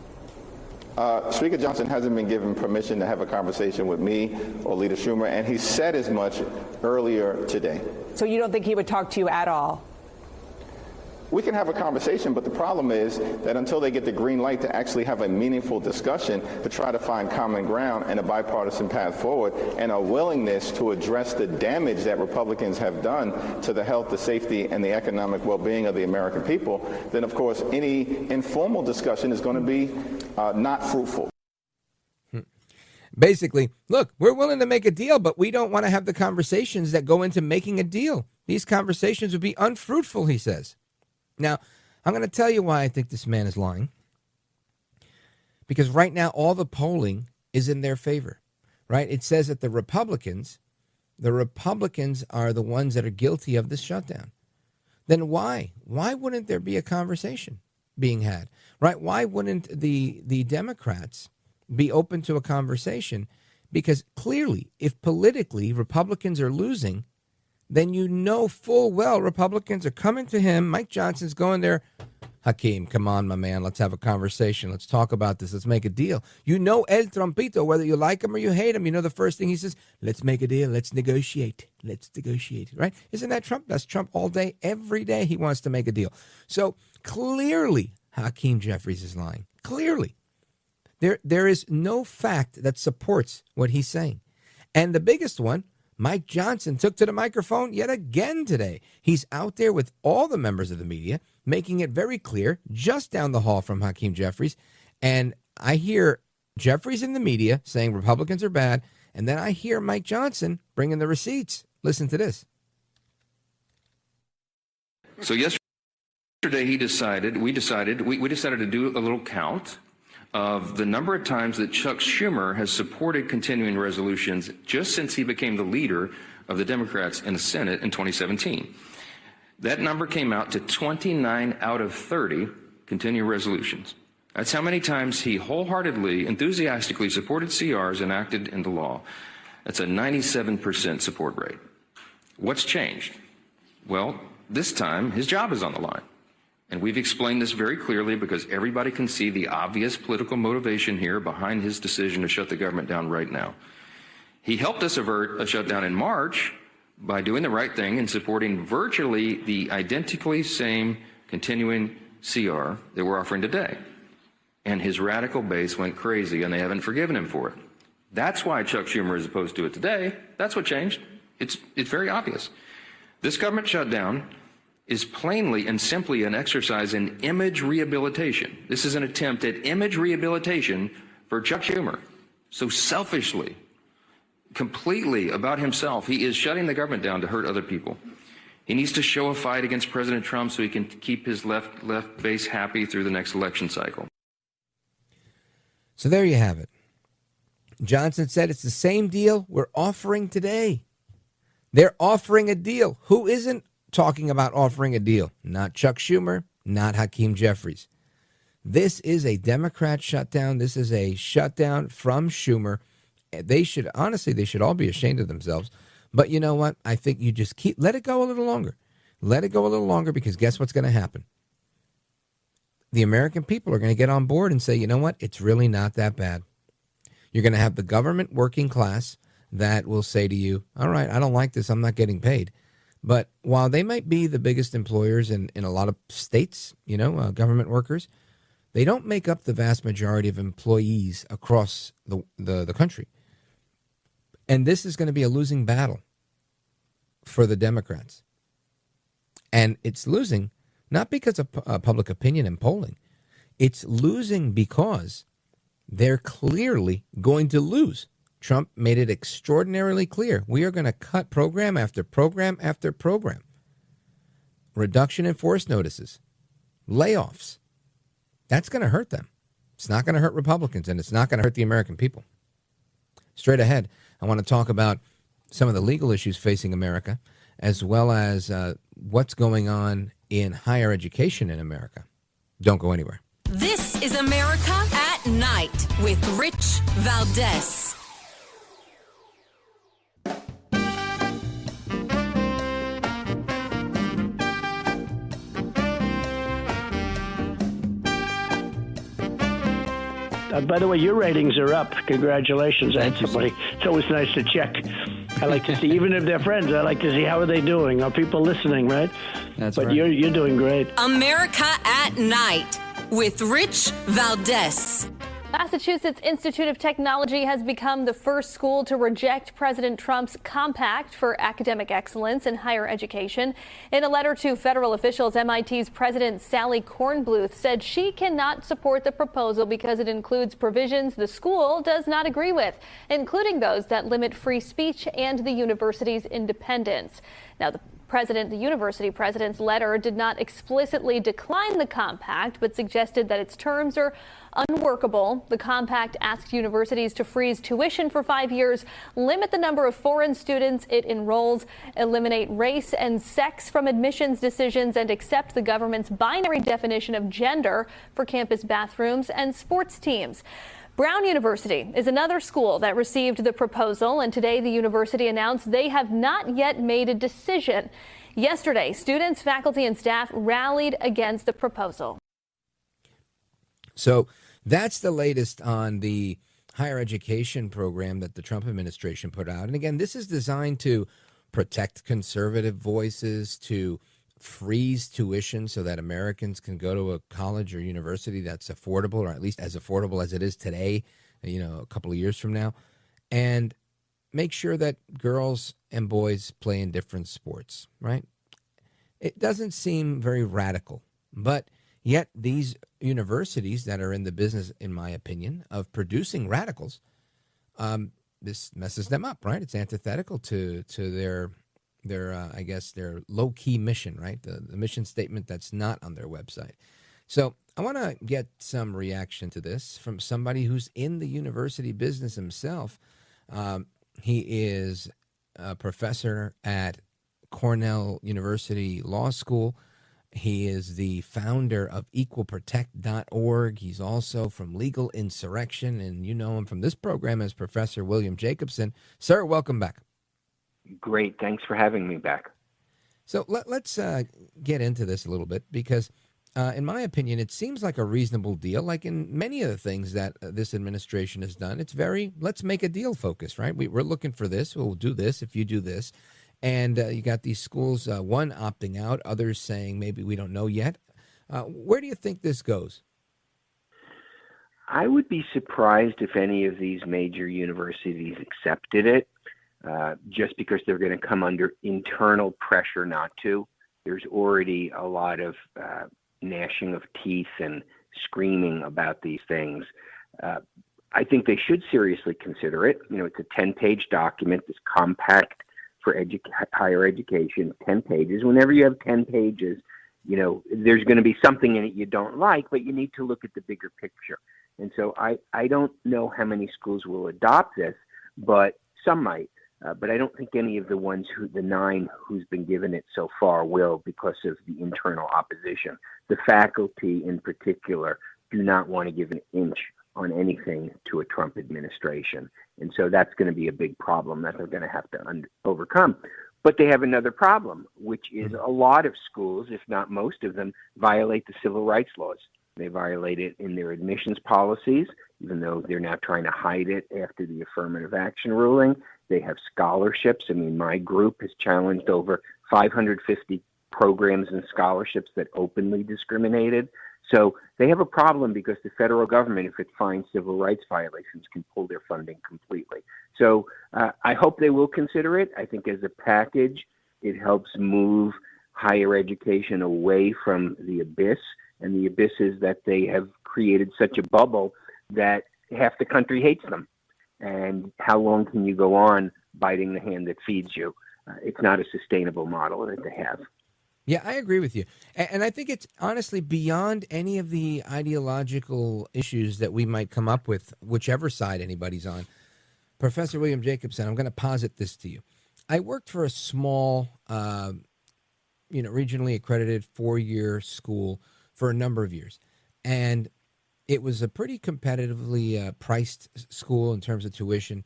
Speaker Johnson hasn't been given permission to have a conversation with me or Leader Schumer, and he said as much earlier today. So you don't think he would talk to you at all? We can have a conversation, but the problem is that until they get the green light to actually have a meaningful discussion to try to find common ground and a bipartisan path forward and a willingness to address the damage that Republicans have done to the health, the safety, and the economic well-being of the American people, then of course any informal discussion is going to be not fruitful. Basically, look, we're willing to make a deal, but we don't want to have the conversations that go into making a deal. These conversations would be unfruitful, he says. Now, I'm going to tell you why I think this man is lying. Because right now, all the polling is in their favor, right? It says that the Republicans are the ones that are guilty of this shutdown. Then why? Why wouldn't there be a conversation being had, right? Why wouldn't the Democrats be open to a conversation? Because clearly, if politically Republicans are losing, then you know full well Republicans are coming to him. Mike Johnson's going there. Hakeem, come on, my man. Let's have a conversation. Let's talk about this. Let's make a deal. You know El Trumpito, whether you like him or you hate him, you know the first thing he says, let's make a deal. Let's negotiate. Let's negotiate, right? Isn't that Trump? That's Trump all day. Every day he wants to make a deal. So clearly Hakeem Jeffries is lying. Clearly. There is no fact that supports what he's saying. And the biggest one, Mike Johnson took to the microphone yet again today. He's out there with all the members of the media, making it very clear, just down the hall from Hakeem Jeffries. And I hear Jeffries in the media saying Republicans are bad. And then I hear Mike Johnson bringing the receipts. Listen to this. So yesterday we decided to do a little count of the number of times that Chuck Schumer has supported continuing resolutions just since he became the leader of the Democrats in the Senate in 2017. That number came out to 29 out of 30 continuing resolutions. That's how many times he wholeheartedly, enthusiastically supported CRs enacted into law. That's a 97% support rate. What's changed? Well, this time his job is on the line. And we've explained this very clearly because everybody can see the obvious political motivation here behind his decision to shut the government down right now. He helped us avert a shutdown in March by doing the right thing and supporting virtually the identically same continuing CR that we're offering today. And his radical base went crazy, and they haven't forgiven him for it. That's why Chuck Schumer is opposed to it today. That's what changed. It's very obvious. This government shutdown is plainly and simply an exercise in image rehabilitation. This is an attempt at image rehabilitation for Chuck Schumer. So selfishly, completely about himself, he is shutting the government down to hurt other people. He needs to show a fight against President Trump so he can keep his left base happy through the next election cycle. So there you have it. Johnson said it's the same deal we're offering today. They're offering a deal. Who isn't talking about offering a deal? Not Chuck Schumer, not Hakeem Jeffries. This is a Democrat shutdown. This is a shutdown from Schumer. They should all be ashamed of themselves. But you know what? I think you just let it go a little longer. Let it go a little longer, because guess what's going to happen? The American people are going to get on board and say, you know what? It's really not that bad. You're going to have the government working class that will say to you, all right, I don't like this. I'm not getting paid. But while they might be the biggest employers in a lot of states, government workers, they don't make up the vast majority of employees across the country. And this is going to be a losing battle for the Democrats. And it's losing not because of public opinion and polling. It's losing because they're clearly going to lose. Trump made it extraordinarily clear. We are going to cut program after program after program. Reduction in force notices, layoffs. That's going to hurt them. It's not going to hurt Republicans, and it's not going to hurt the American people. Straight ahead, I want to talk about some of the legal issues facing America, as well as what's going on in higher education in America. Don't go anywhere. This is America at Night with Rich Valdes. By the way, your ratings are up. Congratulations. I had somebody. It's always nice to check. I like to see, even if they're friends, I like to see how are they doing. Are people listening, right? That's but right. You're doing great. America at Night with Rich Valdes. Massachusetts Institute of Technology has become the first school to reject President Trump's compact for academic excellence in higher education. In a letter to federal officials, MIT's President Sally Kornbluth said she cannot support the proposal because it includes provisions the school does not agree with, including those that limit free speech and the university's independence. Now, the university president's letter did not explicitly decline the compact, but suggested that its terms are unworkable. The compact asks universities to freeze tuition for 5 years, limit the number of foreign students it enrolls, eliminate race and sex from admissions decisions, and accept the government's binary definition of gender for campus bathrooms and sports teams. Brown University is another school that received the proposal, and today the university announced they have not yet made a decision. Yesterday, students, faculty, and staff rallied against the proposal. So that's the latest on the higher education program that the Trump administration put out. And again, this is designed to protect conservative voices, to freeze tuition so that Americans can go to a college or university that's affordable, or at least as affordable as it is today, a couple of years from now, and make sure that girls and boys play in different sports, right? It doesn't seem very radical, but yet these universities that are in the business, in my opinion, of producing radicals, this messes them up, right? It's antithetical to their I guess, their low-key mission, right? The mission statement that's not on their website. So I want to get some reaction to this from somebody who's in the university business himself. He is a professor at Cornell University Law School. He is the founder of equalprotect.org. He's also from Legal Insurrection, and you know him from this program as Professor William Jacobson. Sir, welcome back. Great. Thanks for having me back. So let's get into this a little bit because, in my opinion, it seems like a reasonable deal. Like in many of the things that this administration has done, it's very, let's make a deal focused, right? We're looking for this. We'll do this if you do this. And you got these schools, one opting out, others saying maybe we don't know yet. Where do you think this goes? I would be surprised if any of these major universities accepted it. Just because they're going to come under internal pressure not to. There's already a lot of gnashing of teeth and screaming about these things. I think they should seriously consider it. It's a 10-page document, this compact for higher education, 10 pages. Whenever you have 10 pages, there's going to be something in it you don't like, but you need to look at the bigger picture. And so I don't know how many schools will adopt this, but some might. But I don't think any of the 9 who's been given it so far will, because of the internal opposition. The faculty in particular do not want to give an inch on anything to a Trump administration. And so that's going to be a big problem that they're going to have to overcome. But they have another problem, which is a lot of schools, if not most of them, violate the civil rights laws. They violate it in their admissions policies, even though they're now trying to hide it after the affirmative action ruling. They have scholarships. My group has challenged over 550 programs and scholarships that openly discriminated. So they have a problem because the federal government, if it finds civil rights violations, can pull their funding completely. So I hope they will consider it. I think as a package, it helps move higher education away from the abyss. And the abyss is that they have created such a bubble that half the country hates them. And how long can you go on biting the hand that feeds you? It's not a sustainable model that they have. Yeah, I agree with you. And I think it's honestly beyond any of the ideological issues that we might come up with, whichever side anybody's on. Professor William Jacobson, I'm going to posit this to you. I worked for a small, regionally accredited 4-year school for a number of years. And it was a pretty competitively priced school in terms of tuition.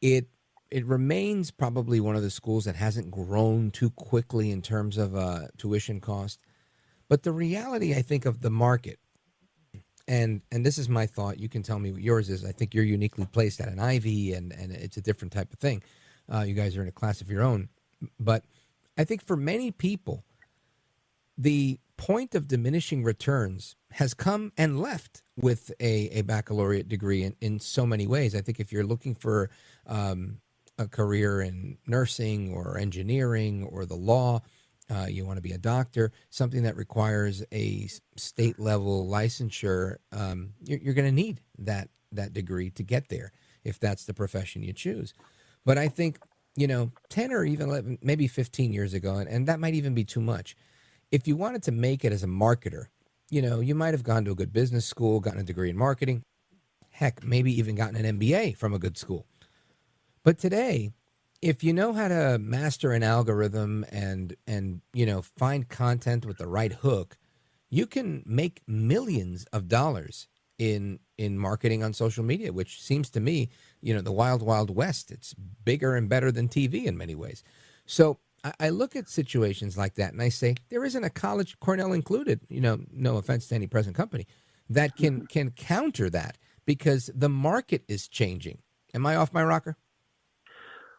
It remains probably one of the schools that hasn't grown too quickly in terms of tuition cost. But the reality, I think, of the market and this is my thought. You can tell me what yours is. I think you're uniquely placed at an Ivy, and it's a different type of thing. You guys are in a class of your own. But I think for many people, the point of diminishing returns has come and left with a baccalaureate degree in so many ways. I think if you're looking for a career in nursing or engineering or the law, you want to be a doctor, something that requires a state level licensure, you're going to need that degree to get there if that's the profession you choose. But I think, 10 or even 11, maybe 15 years ago, and that might even be too much, if you wanted to make it as a marketer, you might have gone to a good business school, gotten a degree in marketing, heck, maybe even gotten an MBA from a good school. But today, if you know how to master an algorithm and find content with the right hook, you can make millions of dollars in marketing on social media, which seems to me, the wild, wild west. It's bigger and better than TV in many ways. So I look at situations like that and I say, there isn't a college, Cornell included, no offense to any present company, that can counter that because the market is changing. Am I off my rocker?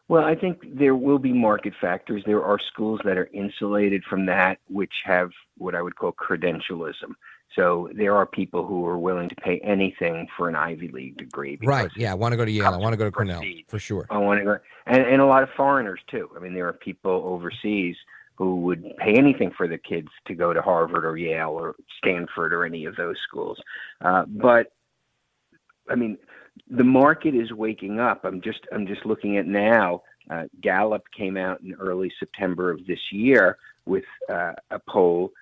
Well, I think there will be market factors. There are schools that are insulated from that, which have what I would call credentialism. So there are people who are willing to pay anything for an Ivy League degree. Right. Yeah. I want to go to Yale. I want to go to Cornell for sure. I want to go, and a lot of foreigners too. I mean, there are people overseas who would pay anything for their kids to go to Harvard or Yale or Stanford or any of those schools. But I mean, the market is waking up. I'm just looking at now. Gallup came out in early September of this year with a poll.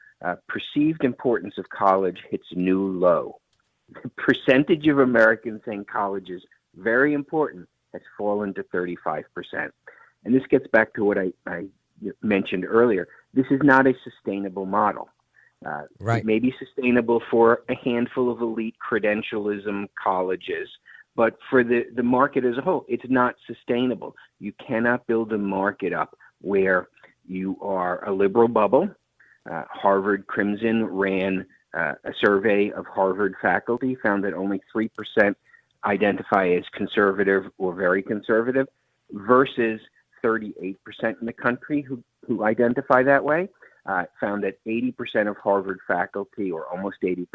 Perceived importance of college hits new low. The percentage of Americans saying college is very important has fallen to 35%. And this gets back to what I mentioned earlier. This is not a sustainable model. Right. It may be sustainable for a handful of elite credentialism colleges, but for the market as a whole, it's not sustainable. You cannot build a market up where you are a liberal bubble. Harvard Crimson ran a survey of Harvard faculty, found that only 3% identify as conservative or very conservative versus 38% in the country who identify that way. Found that 80% of Harvard faculty, or almost 80%,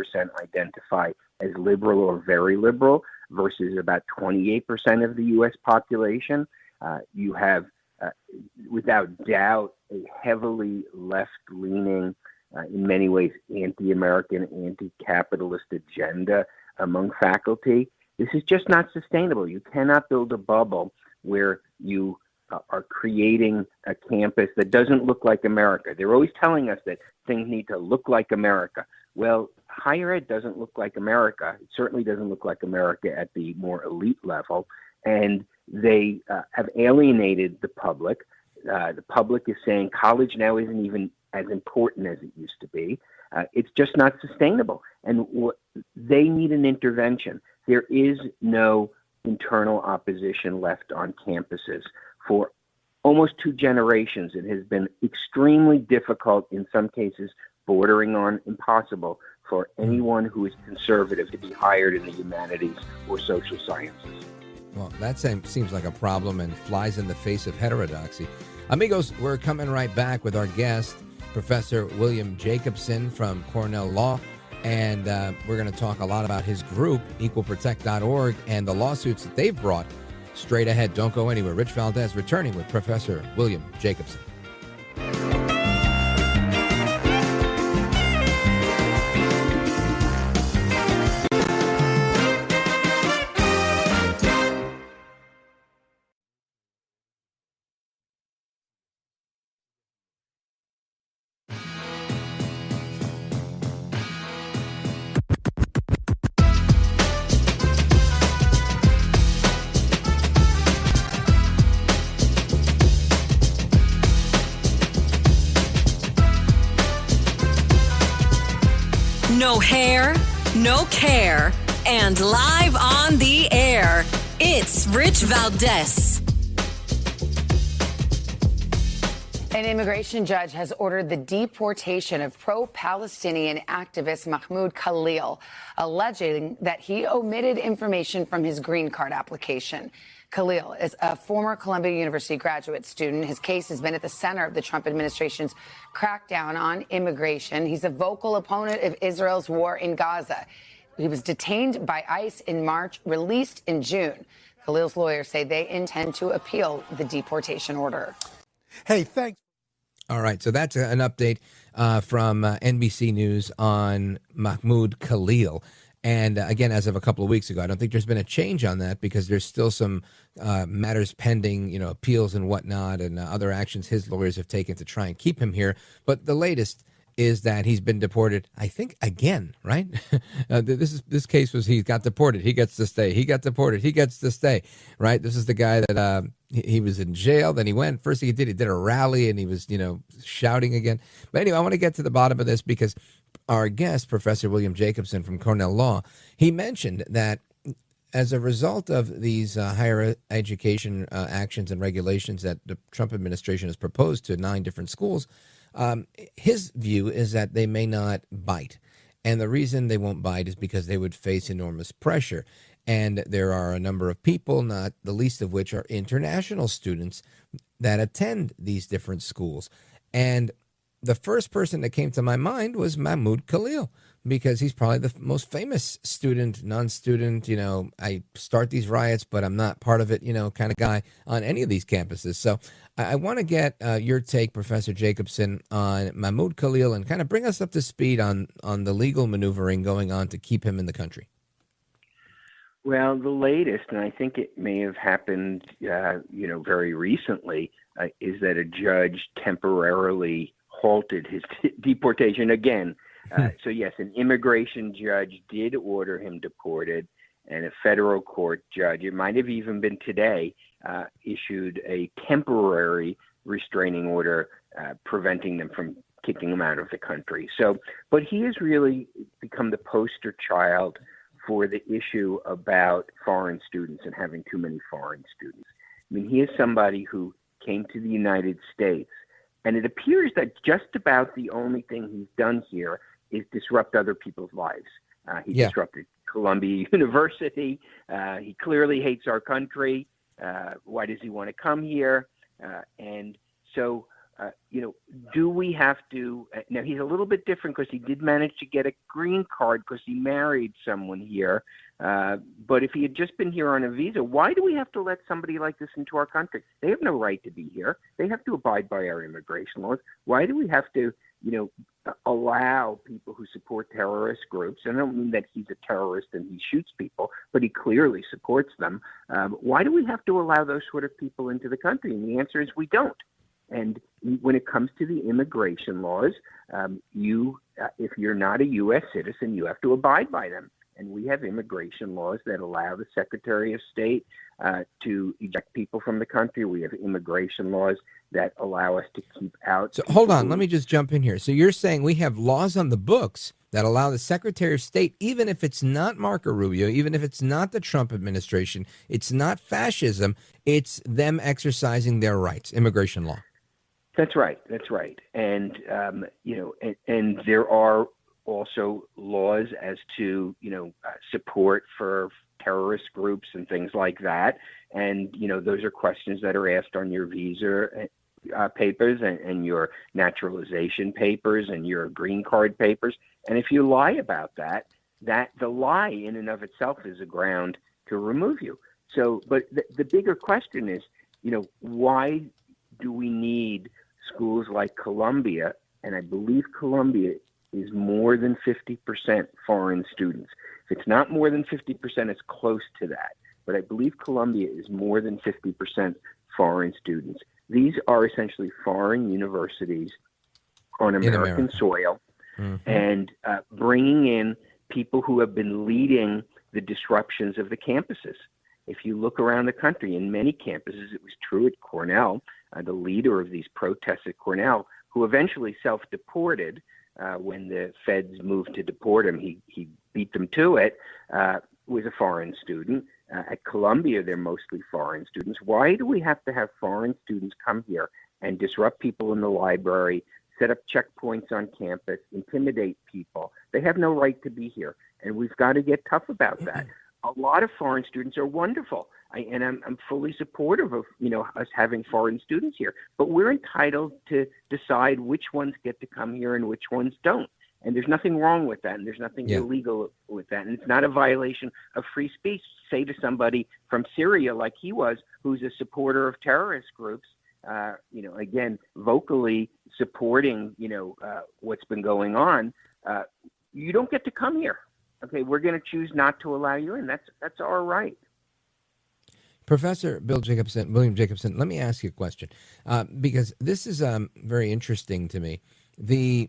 identify as liberal or very liberal versus about 28% of the U.S. population. You have, without doubt, a heavily left-leaning, in many ways anti-American, anti-capitalist agenda among faculty. This is just not sustainable. You cannot build a bubble where you are creating a campus that doesn't look like America. They're always telling us that things need to look like America. Well, higher ed doesn't look like America. It certainly doesn't look like America at the more elite level. And they have alienated the public. The public is saying college now isn't even as important as it used to be. It's just not sustainable. And they need an intervention. There is no internal opposition left on campuses. For almost 2 generations, it has been extremely difficult, in some cases bordering on impossible, for anyone who is conservative to be hired in the humanities or social sciences. Well, that seems like a problem and flies in the face of heterodoxy. Amigos, we're coming right back with our guest, Professor William Jacobson from Cornell Law, and we're going to talk a lot about his group, equalprotect.org, and the lawsuits that they've brought. Straight ahead, don't go anywhere. Rich Valdes returning with Professor William Jacobson. No hair, no care, and live on the air, it's Rich Valdes. An immigration judge has ordered the deportation of pro-Palestinian activist Mahmoud Khalil, alleging that he omitted information from his green card application. Khalil is a former Columbia University graduate student. His case has been at the center of the Trump administration's crackdown on immigration. He's a vocal opponent of Israel's war in Gaza. He was detained by ICE in March, released in June. Khalil's lawyers say they intend to appeal the deportation order. Hey, thanks. All right, so that's an update from NBC News on Mahmoud Khalil. And again, as of a couple of weeks ago, I don't think there's been a change on that because there's still some matters pending, appeals and whatnot, and other actions his lawyers have taken to try and keep him here. But the latest is that he's been deported, I think, again, right? This case was he got deported, he gets to stay. He got deported, he gets to stay, right? This is the guy that he was in jail. Then he went. First thing he did a rally and he was, shouting again. But anyway, I want to get to the bottom of this because our guest, Professor William Jacobson from Cornell Law, he mentioned that as a result of these higher education actions and regulations that the Trump administration has proposed to 9 different schools, his view is that they may not bite. And the reason they won't bite is because they would face enormous pressure. And there are a number of people, not the least of which are international students, that attend these different schools. And the first person that came to my mind was Mahmoud Khalil, because he's probably the most famous student, non-student, I start these riots, but I'm not part of it, kind of guy on any of these campuses. So I want to get your take, Professor Jacobson, on Mahmoud Khalil and kind of bring us up to speed on the legal maneuvering going on to keep him in the country. Well, the latest, and I think it may have happened, very recently, is that a judge temporarily halted his deportation again. So yes, an immigration judge did order him deported, and a federal court judge, it might have even been today, issued a temporary restraining order preventing them from kicking him out of the country. So, but he has really become the poster child for the issue about foreign students and having too many foreign students. I mean, he is somebody who came to the United States, and it appears that just about the only thing he's done here is disrupt other people's lives. He disrupted Columbia University. He clearly hates our country. Why does he want to come here? And so, do we have to, now he's a little bit different because he did manage to get a green card because he married someone here. But if he had just been here on a visa, why do we have to let somebody like this into our country? They have no right to be here. They have to abide by our immigration laws. Why do we have to, allow people who support terrorist groups? And I don't mean that he's a terrorist and he shoots people, but he clearly supports them. Why do we have to allow those sort of people into the country? And the answer is we don't. And when it comes to the immigration laws, if you're not a U.S. citizen, you have to abide by them. And we have immigration laws that allow the Secretary of State to eject people from the country. We have immigration laws that allow us to keep out. So hold on, let me just jump in here. So you're saying we have laws on the books that allow the Secretary of State, even if it's not Marco Rubio, even if it's not the Trump administration, it's not fascism, it's them exercising their rights, immigration law. That's right. That's right. And, and there are also laws as to, support for terrorist groups and things like that. And, those are questions that are asked on your visa papers and your naturalization papers and your green card papers. And if you lie about that the lie in and of itself is a ground to remove you. So, but the bigger question is, why do we need schools like Columbia? And I believe Columbia is more than 50% foreign students. If it's not more than 50%, it's close to that. But I believe Columbia is more than 50% foreign students. These are essentially foreign universities on American soil, and bringing in people who have been leading the disruptions of the campuses. If you look around the country, in many campuses, it was true at Cornell, the leader of these protests at Cornell, who eventually self-deported when the feds moved to deport him. He beat them to it. was a foreign student. At Columbia, they're mostly foreign students. Why do we have to have foreign students come here and disrupt people in the library, set up checkpoints on campus, intimidate people? They have no right to be here, and we've got to get tough about that. A lot of foreign students are wonderful, and I'm fully supportive of us having foreign students here. But we're entitled to decide which ones get to come here and which ones don't. And there's nothing wrong with that, and there's nothing illegal with that. And it's not a violation of free speech to say to somebody from Syria, like he was, who's a supporter of terrorist groups, again, vocally supporting, what's been going on, you don't get to come here. Okay, we're going to choose not to allow you in. That's our right. Professor William Jacobson, let me ask you a question, because this is very interesting to me. The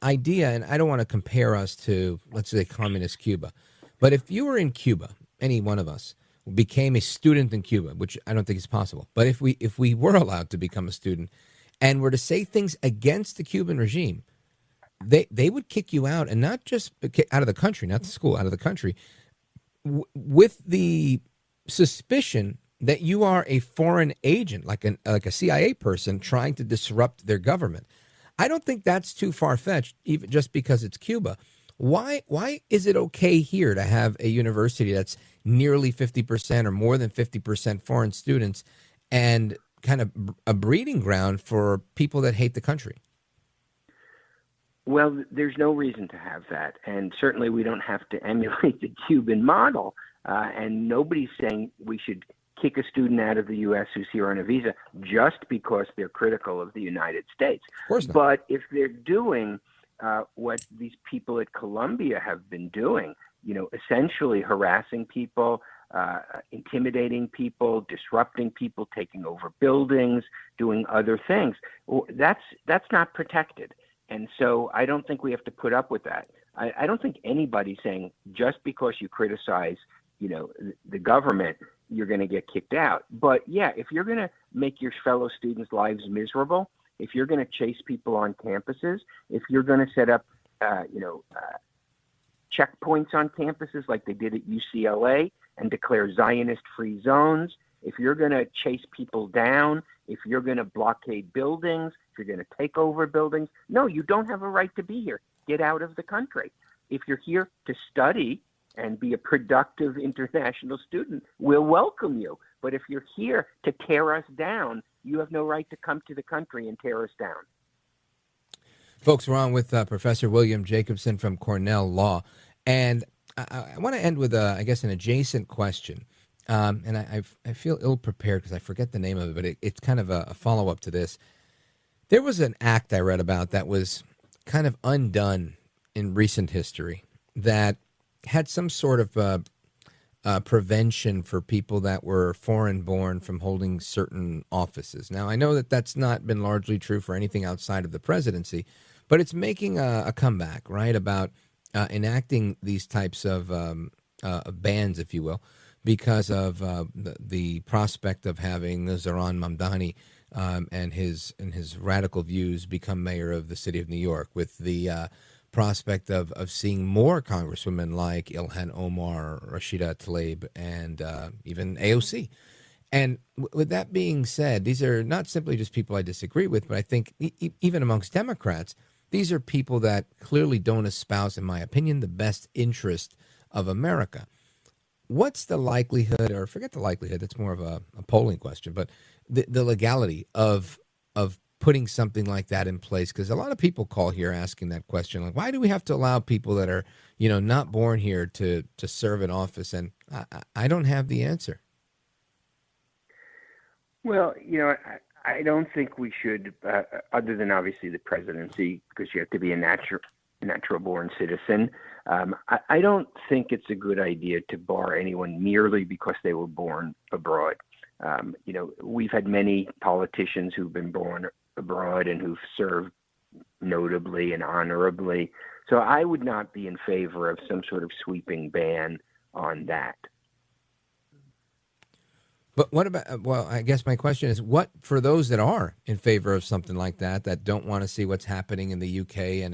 idea, and I don't want to compare us to, let's say, communist Cuba, but if you were in Cuba, any one of us became a student in Cuba, which I don't think is possible, but if we were allowed to become a student and were to say things against the Cuban regime, they would kick you out, and not just out of the country, not the school, out of the country, with the suspicion that you are a foreign agent, like a CIA person trying to disrupt their government. I don't think that's too far-fetched, even just because it's Cuba. Why is it okay here to have a university that's nearly 50% or more than 50% foreign students and kind of a breeding ground for people that hate the country? Well, there's no reason to have that. And certainly we don't have to emulate the Cuban model. And nobody's saying we should kick a student out of the U.S. who's here on a visa just because they're critical of the United States. Of course not. But if they're doing what these people at Columbia have been doing, essentially harassing people, intimidating people, disrupting people, taking over buildings, doing other things, that's not protected. And so I don't think we have to put up with that. I don't think anybody's saying just because you criticize, the government, you're going to get kicked out. But yeah, if you're going to make your fellow students' lives miserable, if you're going to chase people on campuses, if you're going to set up, checkpoints on campuses like they did at UCLA and declare Zionist-free zones, if you're going to chase people down, if you're going to blockade buildings, if you're going to take over buildings, no, you don't have a right to be here. Get out of the country. If you're here to study and be a productive international student, we'll welcome you. But if you're here to tear us down, you have no right to come to the country and tear us down. Folks, we're on with Professor William Jacobson from Cornell Law. And I want to end with, I guess, an adjacent question. And I feel ill-prepared because I forget the name of it, but it's kind of a follow-up to this. There was an act I read about that was kind of undone in recent history that had some sort of prevention for people that were foreign-born from holding certain offices. Now, I know that that's not been largely true for anything outside of the presidency, but it's making a comeback, right, about enacting these types of bans, if you will, because of the prospect of having Zohran Mamdani and his radical views become mayor of the city of New York, with the prospect of seeing more congresswomen like Ilhan Omar, Rashida Tlaib, and even AOC. And with that being said, these are not simply just people I disagree with, but I think even amongst Democrats, these are people that clearly don't espouse, in my opinion, the best interest of America. What's the likelihood, or forget the likelihood, that's more of a polling question, but the legality of putting something like that in place? Because a lot of people call here asking that question, like, why do we have to allow people that are, not born here to serve in office? And I don't have the answer. Well, I don't think we should, other than obviously the presidency, because you have to be a natural-born citizen. I don't think it's a good idea to bar anyone merely because they were born abroad. We've had many politicians who've been born abroad and who've served notably and honorably. So I would not be in favor of some sort of sweeping ban on that. But what about, well, I guess my question is, what for those that are in favor of something like that don't want to see what's happening in the UK and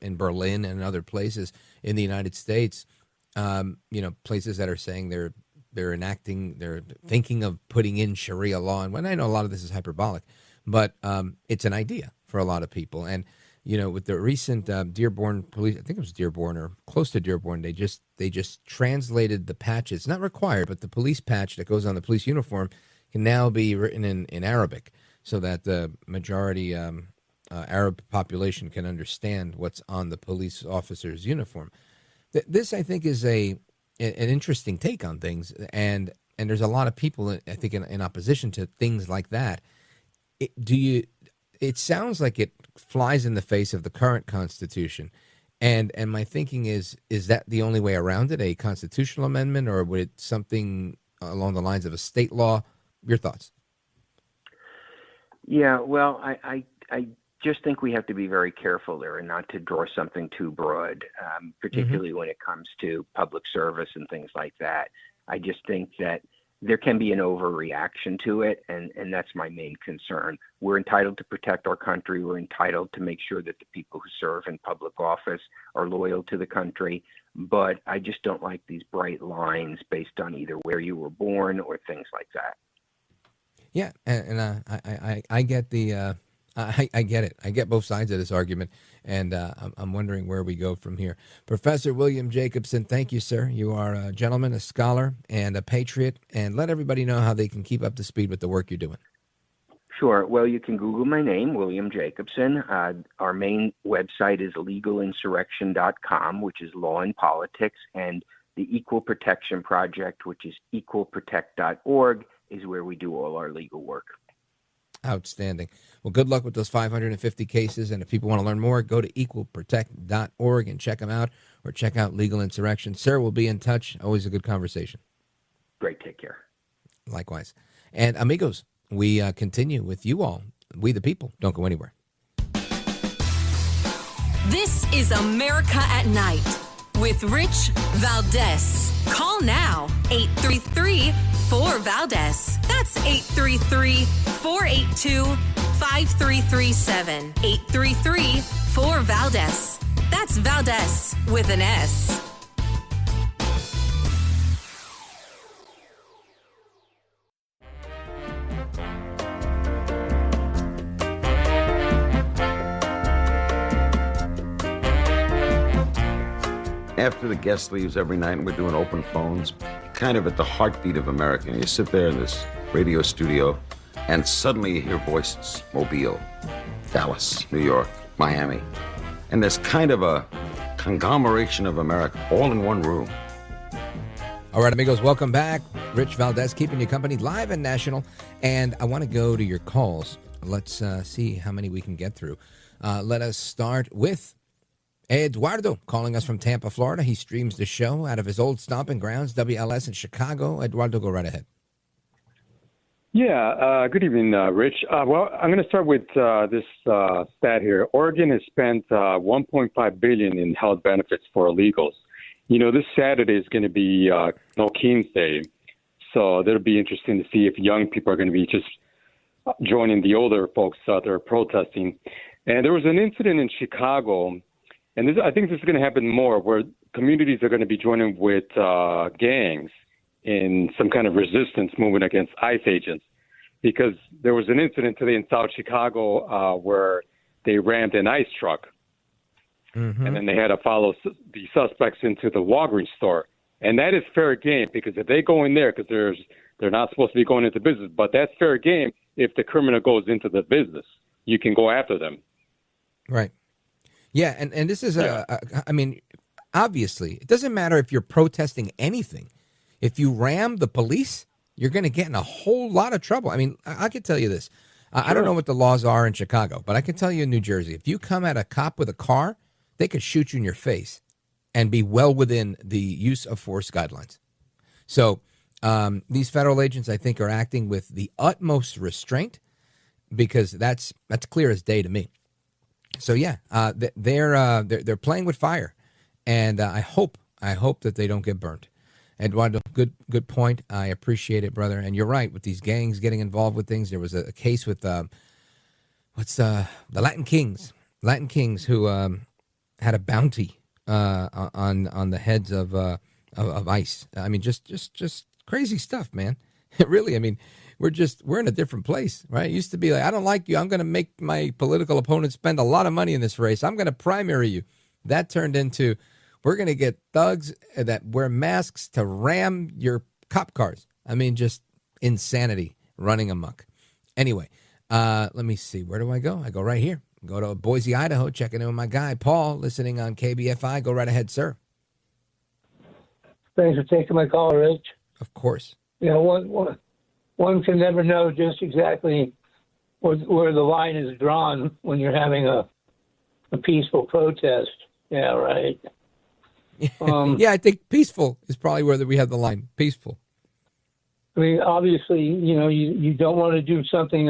in Berlin and other places in the United States, places that are saying they're thinking of putting in Sharia law. And when I know a lot of this is hyperbolic, but it's an idea for a lot of people. And, with the recent Dearborn police, I think it was Dearborn or close to Dearborn, they just translated the patches, not required, but the police patch that goes on the police uniform can now be written in Arabic so that the majority Arab population can understand what's on the police officer's uniform. This, I think, is an interesting take on things, and there's a lot of people, I think, in opposition to things like that. It sounds like it flies in the face of the current Constitution, and my thinking is that the only way around it, a constitutional amendment, or would it something along the lines of a state law? Your thoughts? Yeah, well, I just think we have to be very careful there and not to draw something too broad, particularly when it comes to public service and things like that. I just think that there can be an overreaction to it, and that's my main concern. We're entitled to protect our country. We're entitled to make sure that the people who serve in public office are loyal to the country, but I just don't like these bright lines based on either where you were born or things like that. Yeah, and I get I get it. I get both sides of this argument, and I'm wondering where we go from here. Professor William Jacobson, thank you, sir. You are a gentleman, a scholar, and a patriot, and let everybody know how they can keep up to speed with the work you're doing. Sure. Well, you can Google my name, William Jacobson. Our main website is legalinsurrection.com, which is law and politics, and the Equal Protection Project, which is equalprotect.org, is where we do all our legal work. Outstanding. Well, good luck with those 550 cases. And if people want to learn more, go to equalprotect.org and check them out, or check out Legal Insurrection. Sir, we'll be in touch. Always a good conversation. Great. Take care. Likewise. And amigos, we continue with you all. We the people. Don't go anywhere. This is America at Night with Rich Valdes. Call now, 833-4-VALDES. That's 833-482-5337. 833-4-VALDES. That's Valdes with an S. After the guest leaves every night and we're doing open phones, kind of at the heartbeat of America. And you sit there in this radio studio and suddenly you hear voices. Mobile, Dallas, New York, Miami. And there's kind of a conglomeration of America all in one room. All right, amigos, welcome back. Rich Valdes keeping you company live and national. And I want to go to your calls. Let's see how many we can get through. Let us start with Eduardo calling us from Tampa, Florida. He streams the show out of his old stomping grounds, WLS in Chicago. Eduardo, go right ahead. Yeah, good evening, Rich. Well, I'm going to start with this stat here. Oregon has spent $1.5 billion in health benefits for illegals. This Saturday is going to be No Kings Day, so that'll be interesting to see if young people are going to be just joining the older folks that are protesting. And there was an incident in Chicago. And I think this is going to happen more, where communities are going to be joining with gangs in some kind of resistance movement against ICE agents. Because there was an incident today in South Chicago where they rammed an ICE truck. Mm-hmm. And then they had to follow the suspects into the Walgreens store. And that is fair game, because if they go in there, because they're not supposed to be going into business, but that's fair game if the criminal goes into the business. You can go after them. Right. Yeah, and this is I mean, obviously, it doesn't matter if you're protesting anything. If you ram the police, you're going to get in a whole lot of trouble. I mean, I can tell you this. Sure. I don't know what the laws are in Chicago, but I can tell you in New Jersey, if you come at a cop with a car, they could shoot you in your face and be well within the use of force guidelines. So these federal agents, I think, are acting with the utmost restraint, because that's clear as day to me. So yeah, they're playing with fire, and I hope that they don't get burnt. Eduardo, good point. I appreciate it, brother. And you're right with these gangs getting involved with things. There was a case with the Latin Kings who had a bounty on the heads of ICE. I mean, just crazy stuff, man. Really, I mean, we're in a different place, right? It used to be like, I don't like you, I'm going to make my political opponent spend a lot of money in this race. I'm going to primary you. That turned into, we're going to get thugs that wear masks to ram your cop cars. I mean, just insanity running amok. Anyway, let me see. Where do I go? I go right here. Go to Boise, Idaho, checking in with my guy, Paul, listening on KBFI. Go right ahead, sir. Thanks for taking my call, Rich. Of course. You know, one can never know just exactly where the line is drawn when you're having a peaceful protest. Yeah, right. Yeah, I think peaceful is probably where we have the line. Peaceful. I mean, obviously, you know, you don't want to do something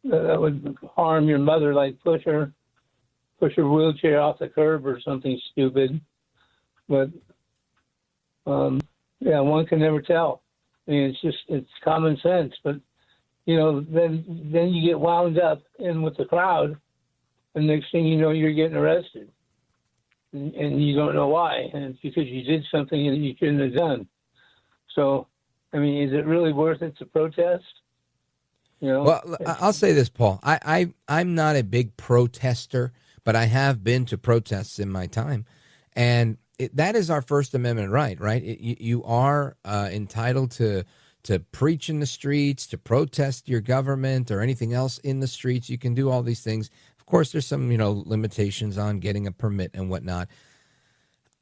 that would harm your mother, like push her wheelchair off the curb or something stupid. But yeah, one can never tell. I mean, it's common sense. But you know, then you get wound up in with the crowd, and next thing you know, you're getting arrested, and you don't know why, and it's because you did something that you shouldn't have done. So, I mean, is it really worth it to protest? You know? Well, I'll say this, Paul. I'm not a big protester, but I have been to protests in my time, and that is our First Amendment right? You are entitled to preach in the streets, to protest your government or anything else in the streets. You can do all these things. Of course, there's some limitations on getting a permit and whatnot.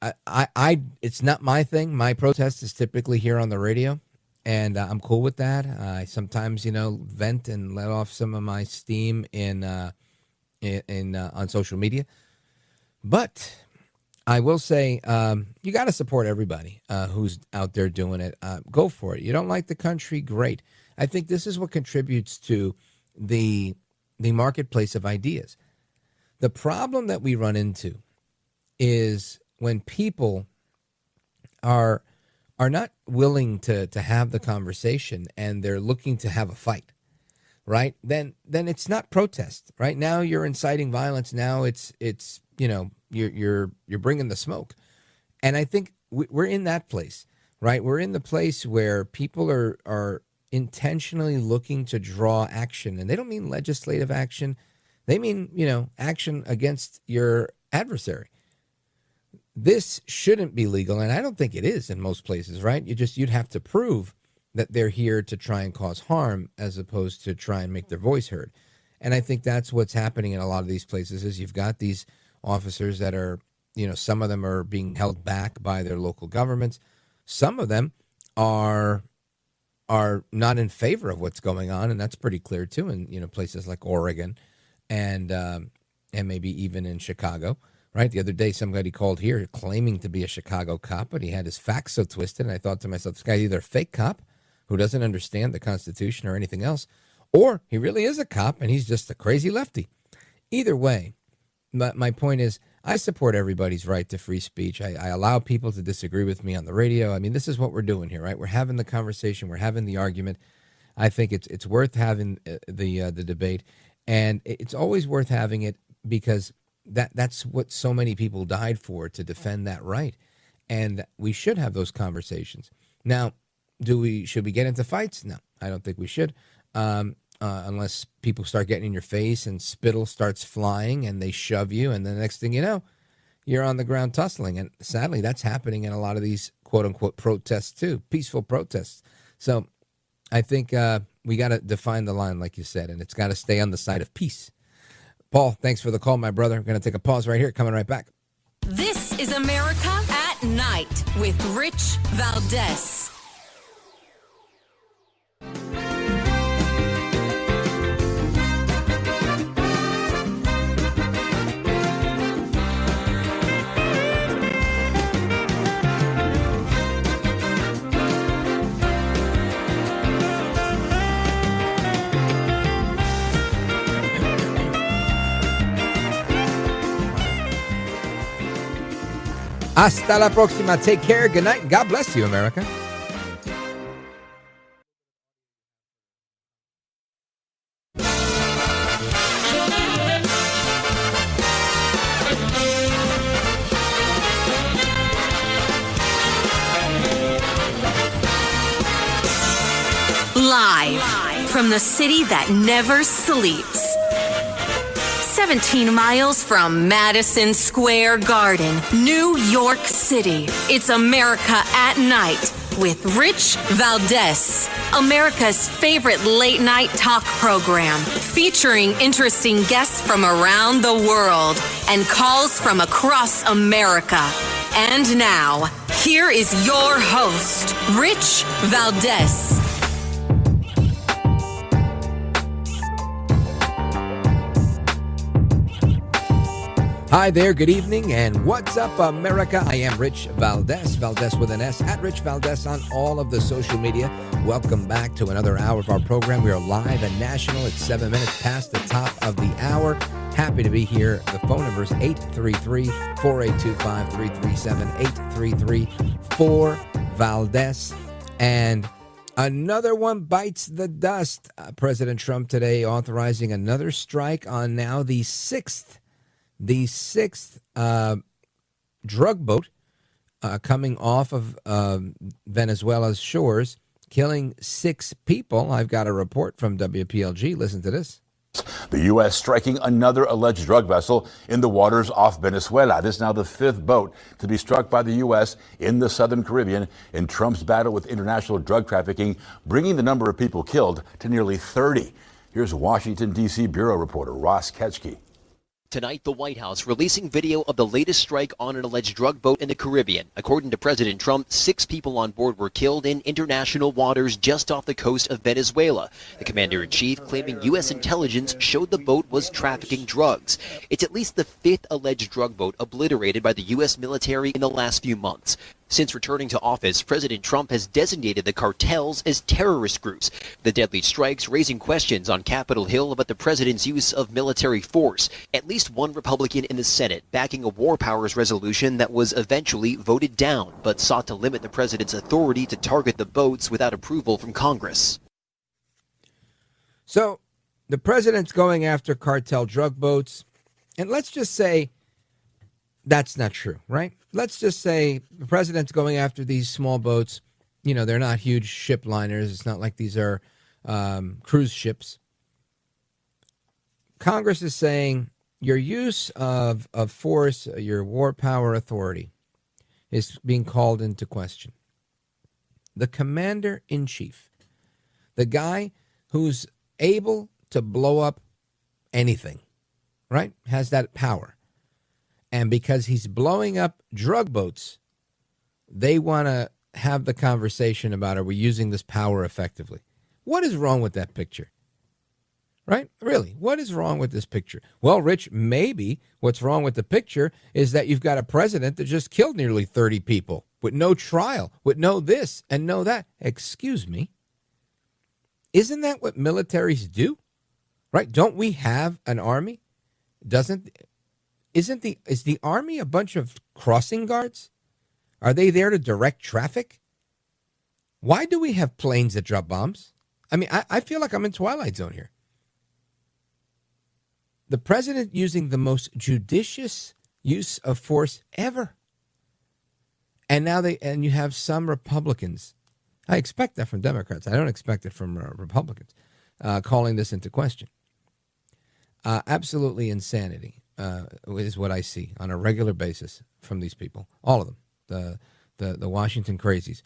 It's not my thing. My protest is typically here on the radio, and I'm cool with that. I sometimes vent and let off some of my steam in on social media, but I will say you got to support everybody who's out there doing it. Go for it. You don't like the country? Great. I think this is what contributes to the marketplace of ideas. The problem that we run into is when people are not willing to have the conversation and they're looking to have a fight, right? Then it's not protest, right? Now you're inciting violence. Now it's you're bringing the smoke. And I think we're in that place, right? We're in the place where people are intentionally looking to draw action. And they don't mean legislative action. They mean, action against your adversary. This shouldn't be legal, and I don't think it is in most places, right? You'd have to prove that they're here to try and cause harm as opposed to try and make their voice heard. And I think that's what's happening in a lot of these places is you've got these officers that are, some of them are being held back by their local governments. Some of them are not in favor of what's going on, and that's pretty clear too in places like Oregon and maybe even in Chicago. Right. The other day, somebody called here claiming to be a Chicago cop, but he had his facts so twisted. And I thought to myself, this guy's either a fake cop who doesn't understand the Constitution or anything else, or he really is a cop and he's just a crazy lefty. Either way, my point is I support everybody's right to free speech. I allow people to disagree with me on the radio. I mean, this is what we're doing here, right? We're having the conversation. We're having the argument. I think it's worth having the debate. And it's always worth having it because that's what so many people died for, to defend that right. And we should have those conversations. Now, should we get into fights? No, I don't think we should. Unless people start getting in your face and spittle starts flying and they shove you. And the next thing you know, you're on the ground tussling. And sadly, that's happening in a lot of these quote unquote protests too, peaceful protests. So I think we got to define the line, like you said, and it's got to stay on the side of peace. Paul, thanks for the call, my brother. I'm going to take a pause right here. Coming right back. This is America at Night with Rich Valdes. Hasta la próxima. Take care. Good night. God bless you, America. Live from the city that never sleeps. 17 miles from Madison Square Garden, New York City. It's America at Night with Rich Valdes, America's favorite late night talk program, featuring interesting guests from around the world and calls from across America. And now, here is your host, Rich Valdes. Hi there, good evening, and what's up, America? I am Rich Valdes, Valdes with an S, at Rich Valdes on all of the social media. Welcome back to another hour of our program. We are live and national. It's 7 minutes past the top of the hour. Happy to be here. The phone number is 833-482-5337, 833-4-VALDES. And another one bites the dust. President Trump today authorizing another strike on now the sixth drug boat coming off of Venezuela's shores, killing 6 people. I've got a report from WPLG. Listen to this. The U.S. striking another alleged drug vessel in the waters off Venezuela. This is now the 5th boat to be struck by the U.S. in the Southern Caribbean in Trump's battle with international drug trafficking, bringing the number of people killed to nearly 30. Here's Washington, D.C. Bureau reporter Ross Ketchke. Tonight, the White House releasing video of the latest strike on an alleged drug boat in the Caribbean. According to President Trump, 6 people on board were killed in international waters just off the coast of Venezuela. The commander-in-chief claiming U.S. intelligence showed the boat was trafficking drugs. It's at least the 5th alleged drug boat obliterated by the U.S. military in the last few months. Since returning to office, President Trump has designated the cartels as terrorist groups. The deadly strikes raising questions on Capitol Hill about the president's use of military force. At least one Republican in the Senate backing a war powers resolution that was eventually voted down, but sought to limit the president's authority to target the boats without approval from Congress. So the president's going after cartel drug boats, and let's just say that's not true, right? Let's just say the president's going after these small boats. You know, they're not huge ship liners. It's not like these are cruise ships. Congress is saying your use of force, your war power authority, is being called into question. The commander-in-chief, the guy who's able to blow up anything, right, has that power. And because he's blowing up drug boats, they want to have the conversation about, are we using this power effectively? What is wrong with that picture? Right? Really, what is wrong with this picture? Well, Rich, maybe what's wrong with the picture is that you've got a president that just killed nearly 30 people with no trial, with no this and no that. Excuse me. Isn't that what militaries do? Right? Don't we have an army? Is the army a bunch of crossing guards? Are they there to direct traffic? Why do we have planes that drop bombs? I mean, I feel like I'm in Twilight Zone here. The president using the most judicious use of force ever. And now you have some Republicans. I expect that from Democrats. I don't expect it from Republicans calling this into question. Absolutely insanity. Is what I see on a regular basis from these people, all of them, the Washington crazies.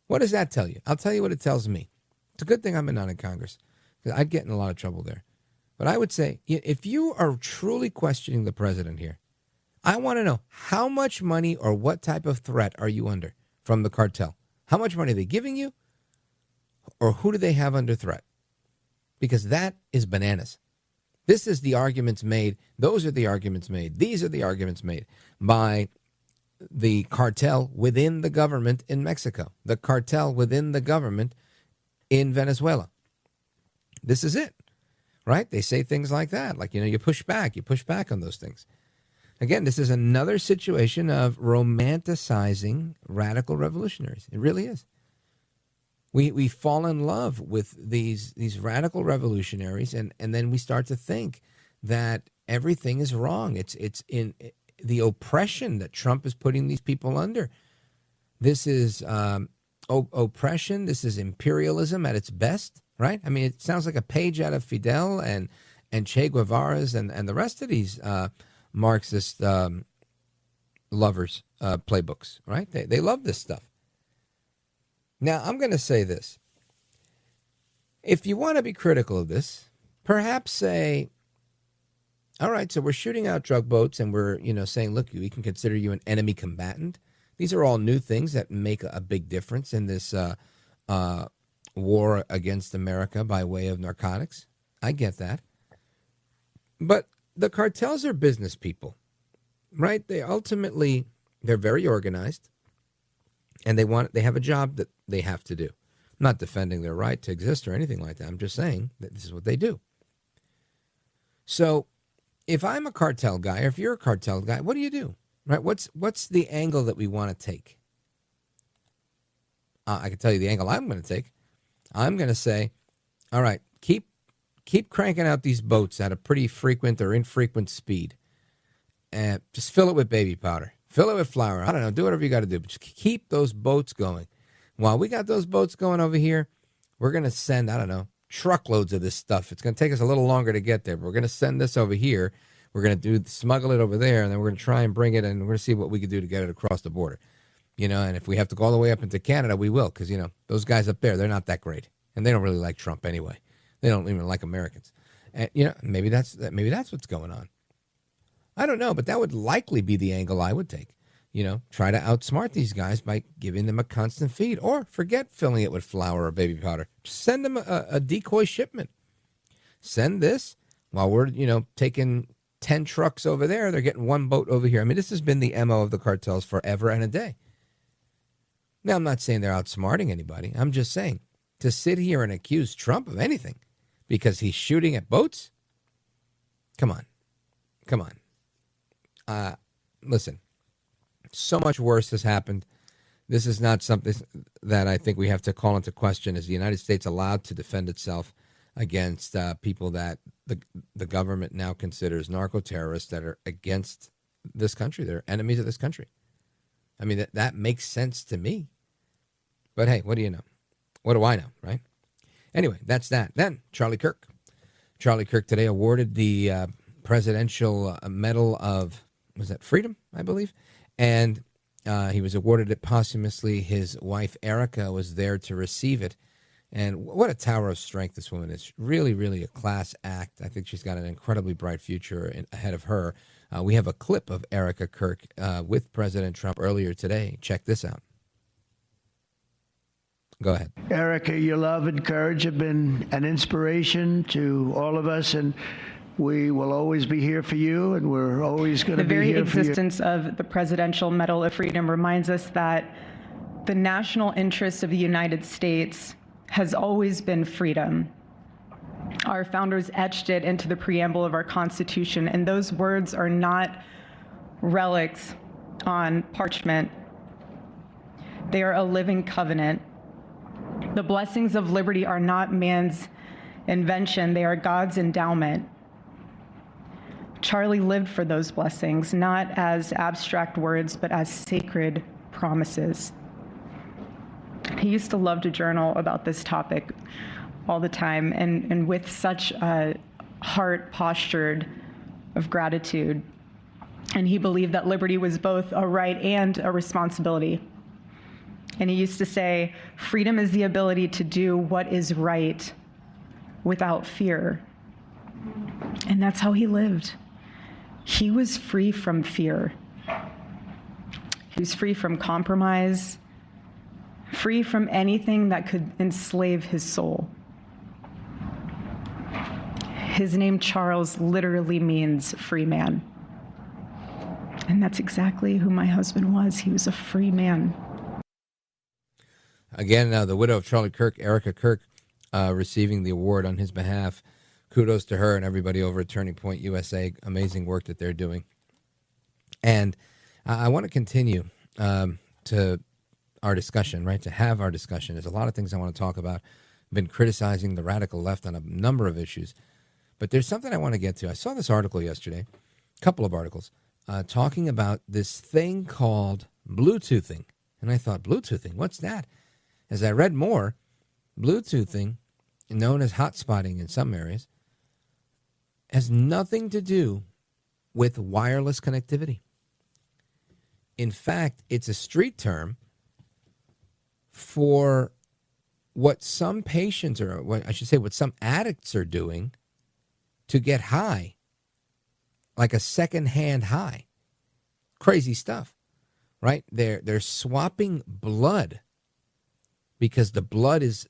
What does that tell you? I'll tell you what it tells me. It's a good thing I'm not in Congress, because I'd get in a lot of trouble there. But I would say, if you are truly questioning the president here, I want to know how much money or what type of threat are you under from the cartel? How much money are they giving you, or who do they have under threat? Because that is bananas. This is the arguments made. Those are the arguments made. These are the arguments made by the cartel within the government in Mexico, the cartel within the government in Venezuela. This is it, right? They say things like that, like, you push back on those things. Again, this is another situation of romanticizing radical revolutionaries. It really is. We fall in love with these radical revolutionaries, and then we start to think that everything is wrong. It's in the oppression that Trump is putting these people under. This is oppression. This is imperialism at its best, right? I mean, it sounds like a page out of Fidel and Che Guevara's and the rest of these Marxist lovers' playbooks, right? They love this stuff. Now, I'm going to say this. If you want to be critical of this, perhaps say, all right, so we're shooting out drug boats and we're, saying, look, we can consider you an enemy combatant. These are all new things that make a big difference in this war against America by way of narcotics. I get that. But the cartels are business people, right? They're very organized. And they have a job that they have to do. I'm not defending their right to exist or anything like that. I'm just saying that this is what they do. So if I'm a cartel guy, or if you're a cartel guy, what do you do? Right? What's the angle that we want to take? I can tell you the angle I'm going to take. I'm going to say, all right, keep cranking out these boats at a pretty frequent or infrequent speed. And just fill it with baby powder. Fill it with flour. I don't know. Do whatever you got to do. But just keep those boats going. While we got those boats going over here, we're going to send, truckloads of this stuff. It's going to take us a little longer to get there. But we're going to send this over here. We're going to smuggle it over there. And then we're going to try and bring it. And we're going to see what we can do to get it across the border. And if we have to go all the way up into Canada, we will. Because, those guys up there, they're not that great. And they don't really like Trump anyway. They don't even like Americans. And, maybe that's what's going on. I don't know, but that would likely be the angle I would take. Try to outsmart these guys by giving them a constant feed, or forget filling it with flour or baby powder. Just send them a decoy shipment. Send this while we're, taking 10 trucks over there. They're getting one boat over here. I mean, this has been the MO of the cartels forever and a day. Now, I'm not saying they're outsmarting anybody. I'm just saying to sit here and accuse Trump of anything because he's shooting at boats. Come on. Listen, so much worse has happened. This is not something that I think we have to call into question. Is the United States allowed to defend itself against people that the government now considers narco-terrorists that are against this country? They're enemies of this country. I mean, that makes sense to me. But hey, what do you know? What do I know, right? Anyway, that's that. Then Charlie Kirk. Charlie Kirk today awarded the Presidential Medal of, was that Freedom, I believe? And he was awarded it posthumously. His wife, Erica, was there to receive it. And what a tower of strength this woman is. Really, really a class act. I think she's got an incredibly bright future ahead of her. We have a clip of Erica Kirk with President Trump earlier today. Check this out. Go ahead. Erica, your love and courage have been an inspiration to all of us, and we will always be here for you, and we're always going to be here for you. The very existence of the Presidential Medal of Freedom reminds us that the national interest of the United States has always been freedom. Our founders etched it into the preamble of our Constitution, and those words are not relics on parchment. They are a living covenant. The blessings of liberty are not man's invention, they are God's endowment. Charlie lived for those blessings, not as abstract words, but as sacred promises. He used to love to journal about this topic all the time, and with such a heart postured of gratitude. And he believed that liberty was both a right and a responsibility. And he used to say, freedom is the ability to do what is right without fear. And that's how he lived. He was free from fear. He was free from compromise, free from anything that could enslave his soul. His name, Charles, literally means free man. And that's exactly who my husband was. He was a free man. Again, the widow of Charlie Kirk, Erica Kirk, receiving the award on his behalf. Kudos to her and everybody over at Turning Point USA. Amazing work that they're doing. And I want to continue to our discussion, right? To have our discussion. There's a lot of things I want to talk about. I've been criticizing the radical left on a number of issues. But there's something I want to get to. I saw this article yesterday, a couple of articles, talking about this thing called Bluetoothing. And I thought, Bluetoothing, what's that? As I read more, Bluetoothing, known as hotspotting in some areas, has nothing to do with wireless connectivity. In fact, it's a street term for what some patients, or what I should say, what some addicts are doing to get high, like a secondhand high. Crazy stuff, right? They're swapping blood because the blood is,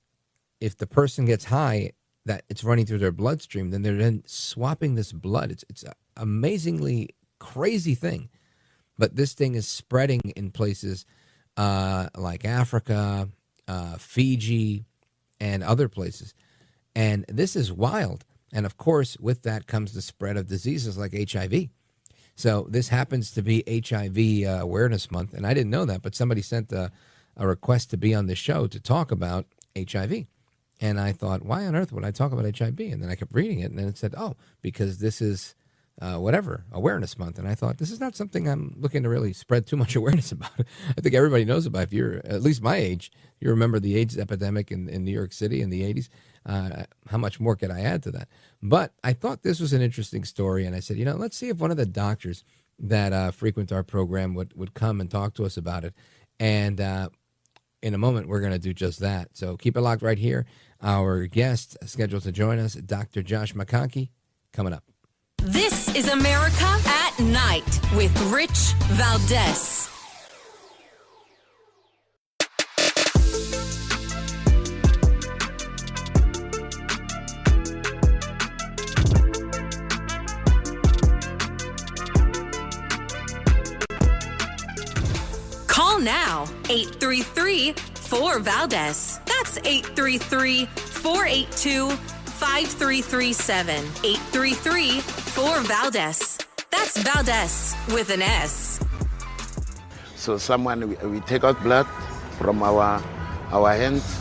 if the person gets high, that it's running through their bloodstream, then they're then swapping this blood. It's an amazingly crazy thing. But this thing is spreading in places like Africa, Fiji, and other places. And this is wild. And of course, with that comes the spread of diseases like HIV. So this happens to be HIV Awareness Month. And I didn't know that, but somebody sent a request to be on the show to talk about HIV. And I thought, why on earth would I talk about HIV? And then I kept reading it, and then it said, oh, because this is Awareness Month. And I thought, this is not something I'm looking to really spread too much awareness about. I think everybody knows about. If you're at least my age, you remember the AIDS epidemic in New York City in the 80s. How much more could I add to that? But I thought this was an interesting story, and I said, let's see if one of the doctors that frequent our program would come and talk to us about it. And in a moment, we're going to do just that. So keep it locked right here. Our guest scheduled to join us, Dr. Josh McConkey, coming up. This is America at Night with Rich Valdes. Call now, 833-4-VALDES. That's 833-482-5337. 833-4-VALDES. That's Valdes with an S. So we take out blood from our hands.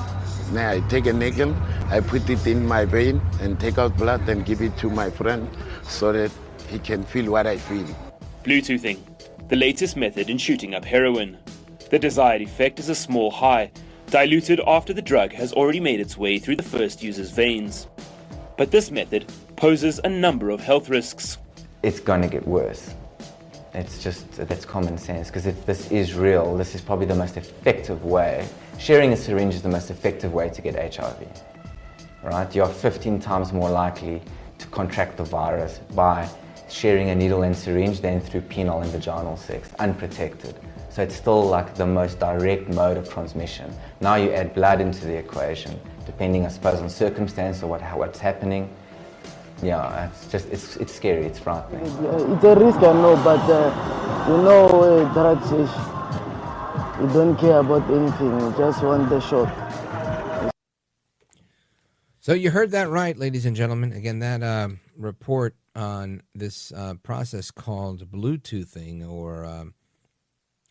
Now I take a needle, I put it in my vein and take out blood and give it to my friend so that he can feel what I feel. Bluetoothing, the latest method in shooting up heroin. The desired effect is a small high, diluted after the drug has already made its way through the first user's veins. But this method poses a number of health risks. It's going to get worse. That's common sense, because if this is real, this is probably the most effective way. Sharing a syringe is the most effective way to get HIV, right? You're 15 times more likely to contract the virus by sharing a needle and syringe than through penile and vaginal sex, unprotected. So it's still like the most direct mode of transmission. Now you add blood into the equation, depending, I suppose, on circumstance or what's happening. Yeah, it's scary, it's frightening. It's a risk, I know, but drugs is, you don't care about anything, you just want the shot. So you heard that right, ladies and gentlemen. Again, that report on this process called Bluetoothing or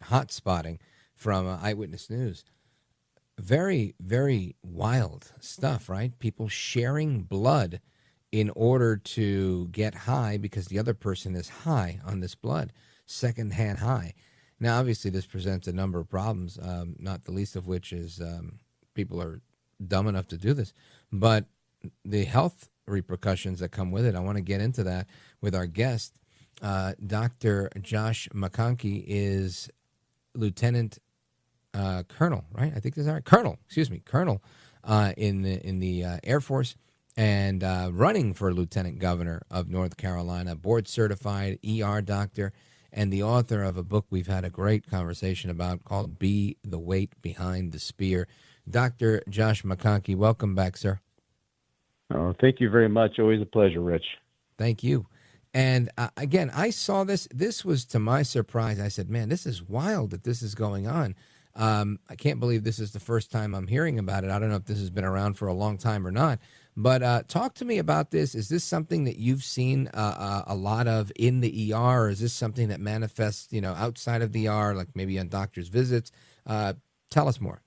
hotspotting from Eyewitness News. Very, very wild stuff, right? People sharing blood in order to get high because the other person is high on this blood, secondhand high. Now, obviously, this presents a number of problems, not the least of which is people are dumb enough to do this. But the health repercussions that come with it, I want to get into that with our guest. Dr. Josh McConkey is Lieutenant Colonel, right? I think that's right. Colonel in the Air Force, and running for Lieutenant Governor of North Carolina, board certified ER doctor, and the author of a book we've had a great conversation about called Be the Weight Behind the Spear. Dr. Josh McConkey, welcome back, sir. Oh, thank you very much. Always a pleasure, Rich. Thank you. And again, I saw this. This was to my surprise. I said, man, this is wild that this is going on. I can't believe this is the first time I'm hearing about it. I don't know if this has been around for a long time or not. But talk to me about this. Is this something that you've seen a lot of in the ER, or is this something that manifests, outside of the ER, like maybe on doctor's visits? Tell us more.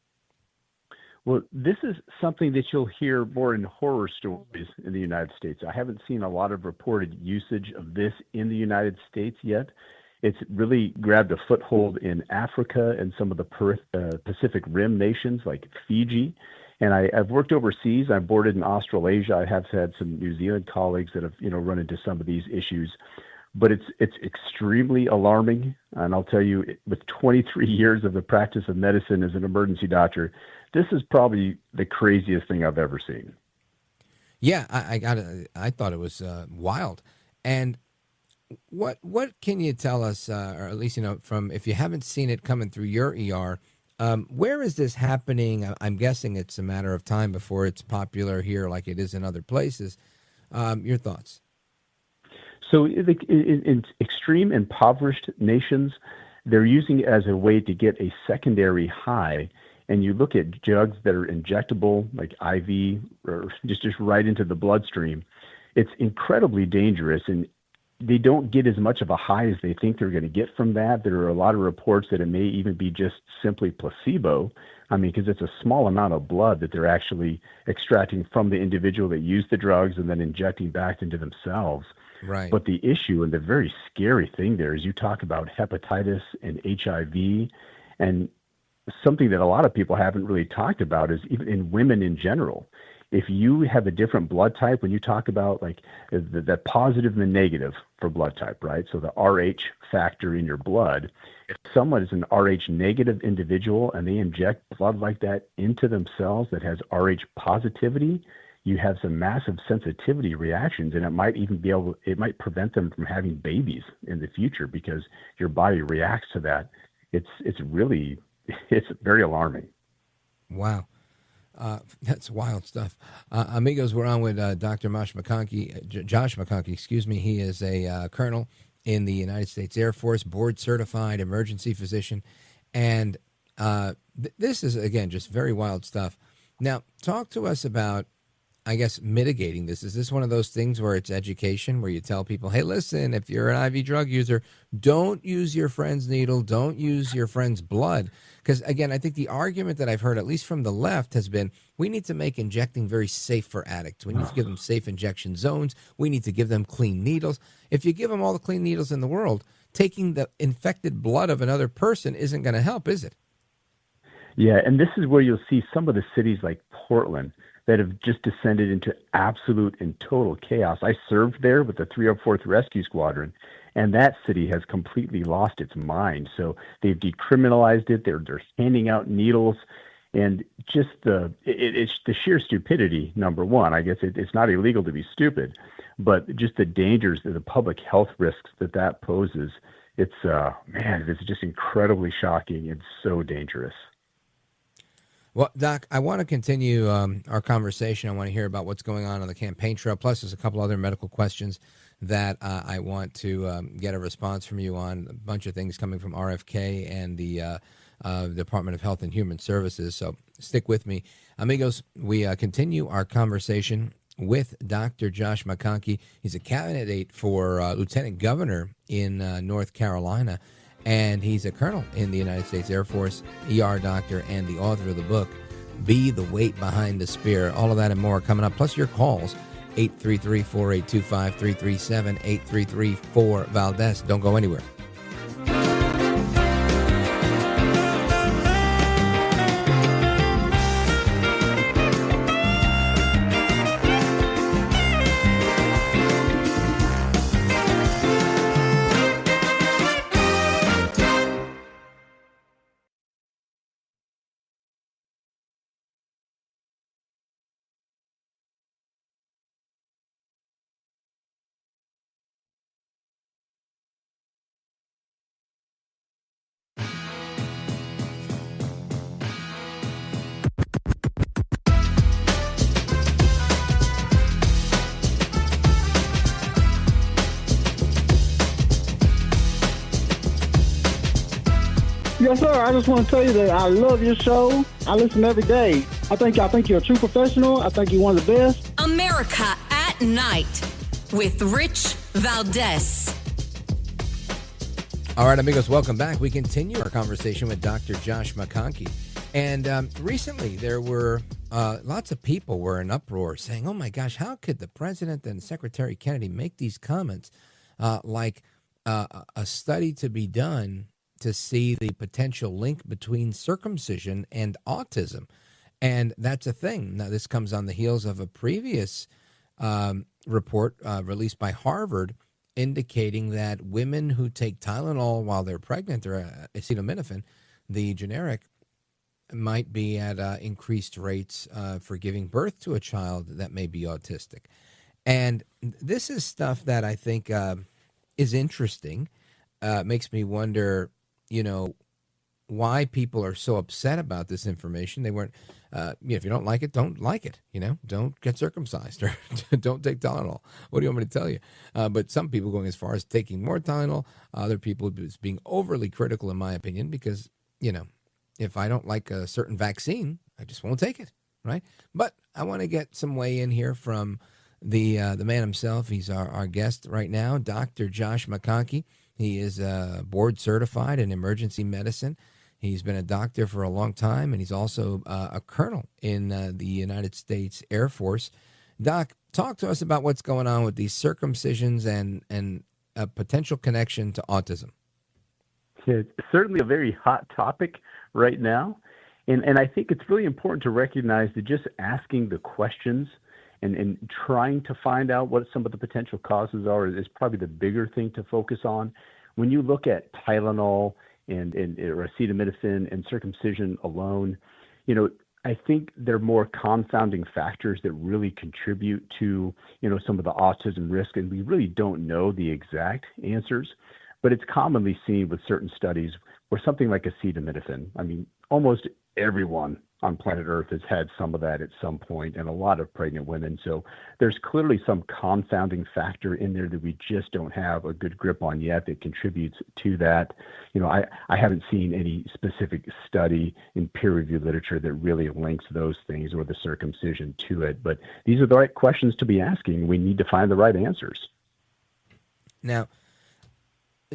Well, this is something that you'll hear more in horror stories in the United States. I haven't seen a lot of reported usage of this in the United States yet. It's really grabbed a foothold in Africa and some of the Pacific Rim nations like Fiji. And I've worked overseas. I've boarded in Australasia. I have had some New Zealand colleagues that have, run into some of these issues. But it's extremely alarming. And I'll tell you, with 23 years of the practice of medicine as an emergency doctor, this is probably the craziest thing I've ever seen. Yeah, I thought it was wild. And what can you tell us, or at least, from, if you haven't seen it coming through your ER, where is this happening? I'm guessing it's a matter of time before it's popular here like it is in other places. Your thoughts? So in extreme impoverished nations, they're using it as a way to get a secondary high. And you look at drugs that are injectable, like IV, or just right into the bloodstream. It's incredibly dangerous, and they don't get as much of a high as they think they're going to get from that. There are a lot of reports that it may even be just simply placebo. I mean, because it's a small amount of blood that they're actually extracting from the individual that used the drugs and then injecting back into themselves. Right. But the issue and the very scary thing there is you talk about hepatitis and HIV, and something that a lot of people haven't really talked about is even in women in general. If you have a different blood type, when you talk about like the positive and the negative for blood type, right? So the RH factor in your blood, if someone is an RH negative individual and they inject blood like that into themselves that has RH positivity, you have some massive sensitivity reactions, and it might even it might prevent them from having babies in the future because your body reacts to that. It's very alarming. Wow. That's wild stuff. Amigos, we're on with Dr. Josh McConkey, excuse me. He is a colonel in the United States Air Force, board certified emergency physician. And this is, again, just very wild stuff. Now, talk to us about, I guess, mitigating this. Is this one of those things where it's education, where you tell people, hey, listen, if you're an IV drug user, don't use your friend's needle, don't use your friend's blood? Because, again, I think the argument that I've heard, at least from the left, has been we need to make injecting very safe for addicts. We need to give them safe injection zones. We need to give them clean needles. If you give them all the clean needles in the world, taking the infected blood of another person isn't going to help, is it? Yeah, and this is where you'll see some of the cities like Portland that have just descended into absolute and total chaos. I served there with the 304th Rescue Squadron, and that city has completely lost its mind. So they've decriminalized it. They're handing out needles, and just it's the sheer stupidity. Number one, I guess it's not illegal to be stupid, but just the dangers, the public health risks that poses. It's it's just incredibly shocking and so dangerous. Well, Doc, I want to continue our conversation. I want to hear about what's going on the campaign trail. Plus, there's a couple other medical questions that I want to get a response from you on. A bunch of things coming from RFK and the Department of Health and Human Services. So stick with me. Amigos, we continue our conversation with Dr. Josh McConkey. He's a candidate for lieutenant governor in North Carolina. And he's a colonel in the United States Air Force, ER doctor, and the author of the book, Be the Weight Behind the Spear. All of that and more coming up, plus your calls, 833-482-5337, 833-4-VALDES. Don't go anywhere. Yes, sir. I just want to tell you that I love your show. I listen every day. I think you're a true professional. I think you're one of the best. America at Night with Rich Valdes. All right, amigos, welcome back. We continue our conversation with Dr. Josh McConkey. And recently there were lots of people were in uproar saying, oh, my gosh, how could the president and Secretary Kennedy make these comments like a study to be done to see the potential link between circumcision and autism? And that's a thing. Now, this comes on the heels of a previous report released by Harvard indicating that women who take Tylenol while they're pregnant, or acetaminophen, the generic, might be at increased rates for giving birth to a child that may be autistic. And this is stuff that I think is interesting. Makes me wonder, why people are so upset about this information. They weren't, if you don't like it, don't like it. Don't get circumcised or don't take Tylenol. What do you want me to tell you? But some people going as far as taking more Tylenol, other people being overly critical, in my opinion, because, if I don't like a certain vaccine, I just won't take it, right? But I want to get some weigh in here from the man himself. He's our guest right now, Dr. Josh McConkey. He is board certified in emergency medicine. He's been a doctor for a long time, and he's also a colonel in the United States Air Force. Doc, talk to us about what's going on with these circumcisions and a potential connection to autism. It's certainly a very hot topic right now. And I think it's really important to recognize that just asking the questions and trying to find out what some of the potential causes are is probably the bigger thing to focus on. When you look at Tylenol and or acetaminophen and circumcision alone, I think there are more confounding factors that really contribute to, some of the autism risk, and we really don't know the exact answers. But it's commonly seen with certain studies where something like acetaminophen, almost everyone on planet Earth has had some of that at some point, and a lot of pregnant women. So there's clearly some confounding factor in there that we just don't have a good grip on yet that contributes to that. I haven't seen any specific study in peer-reviewed literature that really links those things or the circumcision to it. But these are the right questions to be asking. We need to find the right answers. Now,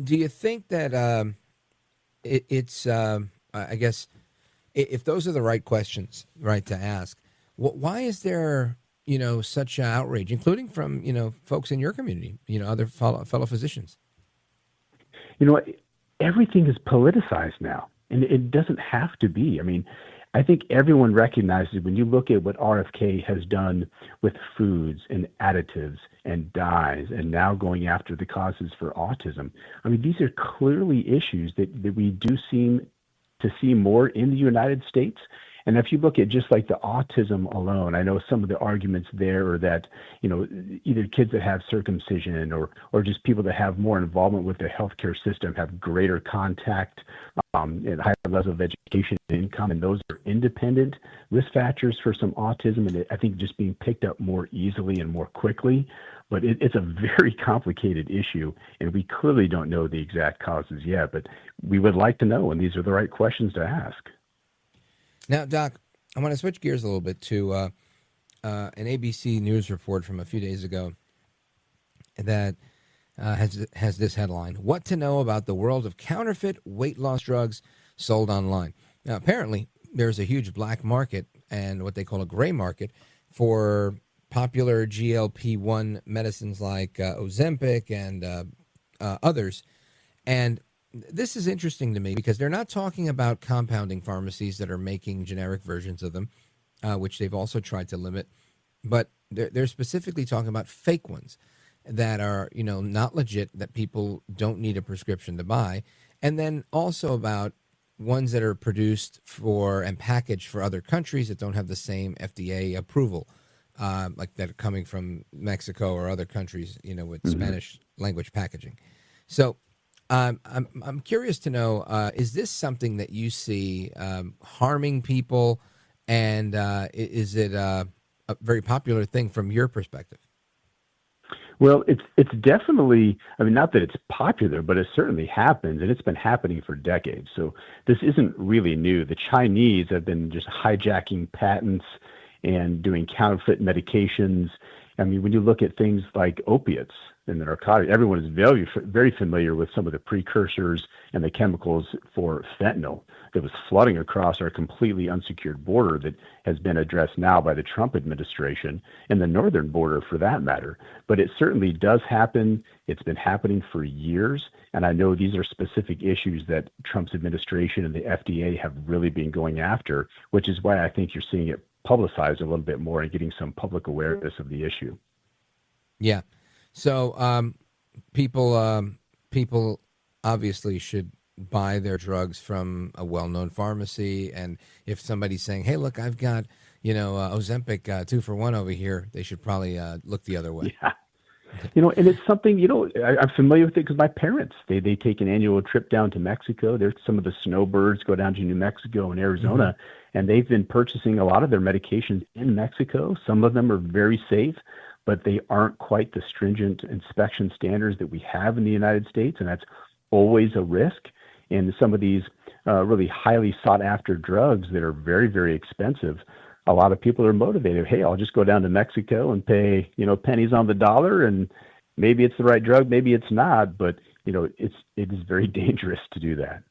do you think that it's, I guess, if those are the right questions, right, to ask, why is there, such outrage, including from, folks in your community, other fellow physicians? Everything is politicized now, and it doesn't have to be. I think everyone recognizes when you look at what RFK has done with foods and additives and dyes and now going after the causes for autism. These are clearly issues that we do seem to see more in the United States. And if you look at just like the autism alone, I know some of the arguments there are that, either kids that have circumcision or just people that have more involvement with the healthcare system have greater contact and higher levels of education and income, and those are independent risk factors for some autism, and I think just being picked up more easily and more quickly. But it's a very complicated issue, and we clearly don't know the exact causes yet, but we would like to know, and these are the right questions to ask. Now, Doc, I want to switch gears a little bit to an ABC News report from a few days ago that has this headline: "What to know about the world of counterfeit weight loss drugs sold online." Now, apparently, there's a huge black market and what they call a gray market for popular GLP-1 medicines like Ozempic and others. And this is interesting to me because they're not talking about compounding pharmacies that are making generic versions of them, which they've also tried to limit. But they're specifically talking about fake ones that are, not legit, that people don't need a prescription to buy. And then also about ones that are produced for and packaged for other countries that don't have the same FDA approval, like that are coming from Mexico or other countries, with Spanish language packaging. So I'm curious to know, is this something that you see harming people, and is it a very popular thing from your perspective? Well, it's definitely, I mean, not that it's popular, but it certainly happens, and it's been happening for decades. So this isn't really new. The Chinese have been just hijacking patents and doing counterfeit medications. I mean, when you look at things like opiates and the narcotics, everyone is very familiar with some of the precursors and the chemicals for fentanyl that was flooding across our completely unsecured border that has been addressed now by the Trump administration and the northern border for that matter. But it certainly does happen. It's been happening for years. And I know these are specific issues that Trump's administration and the FDA have really been going after, which is why I think you're seeing it publicized a little bit more and getting some public awareness of the issue. Yeah. So people obviously should buy their drugs from a well-known pharmacy. And if somebody's saying, hey, look, I've got, Ozempic 2-for-1 over here, they should probably look the other way. Yeah. And it's something, I'm familiar with it because my parents, they take an annual trip down to Mexico. There's some of the snowbirds go down to New Mexico and Arizona, and they've been purchasing a lot of their medications in Mexico. Some of them are very safe, but they aren't quite the stringent inspection standards that we have in the United States, and that's always a risk. And some of these really highly sought after drugs that are very, very expensive, a lot of people are motivated. Hey, I'll just go down to Mexico and pay, pennies on the dollar, and maybe it's the right drug, maybe it's not, but it is very dangerous to do that.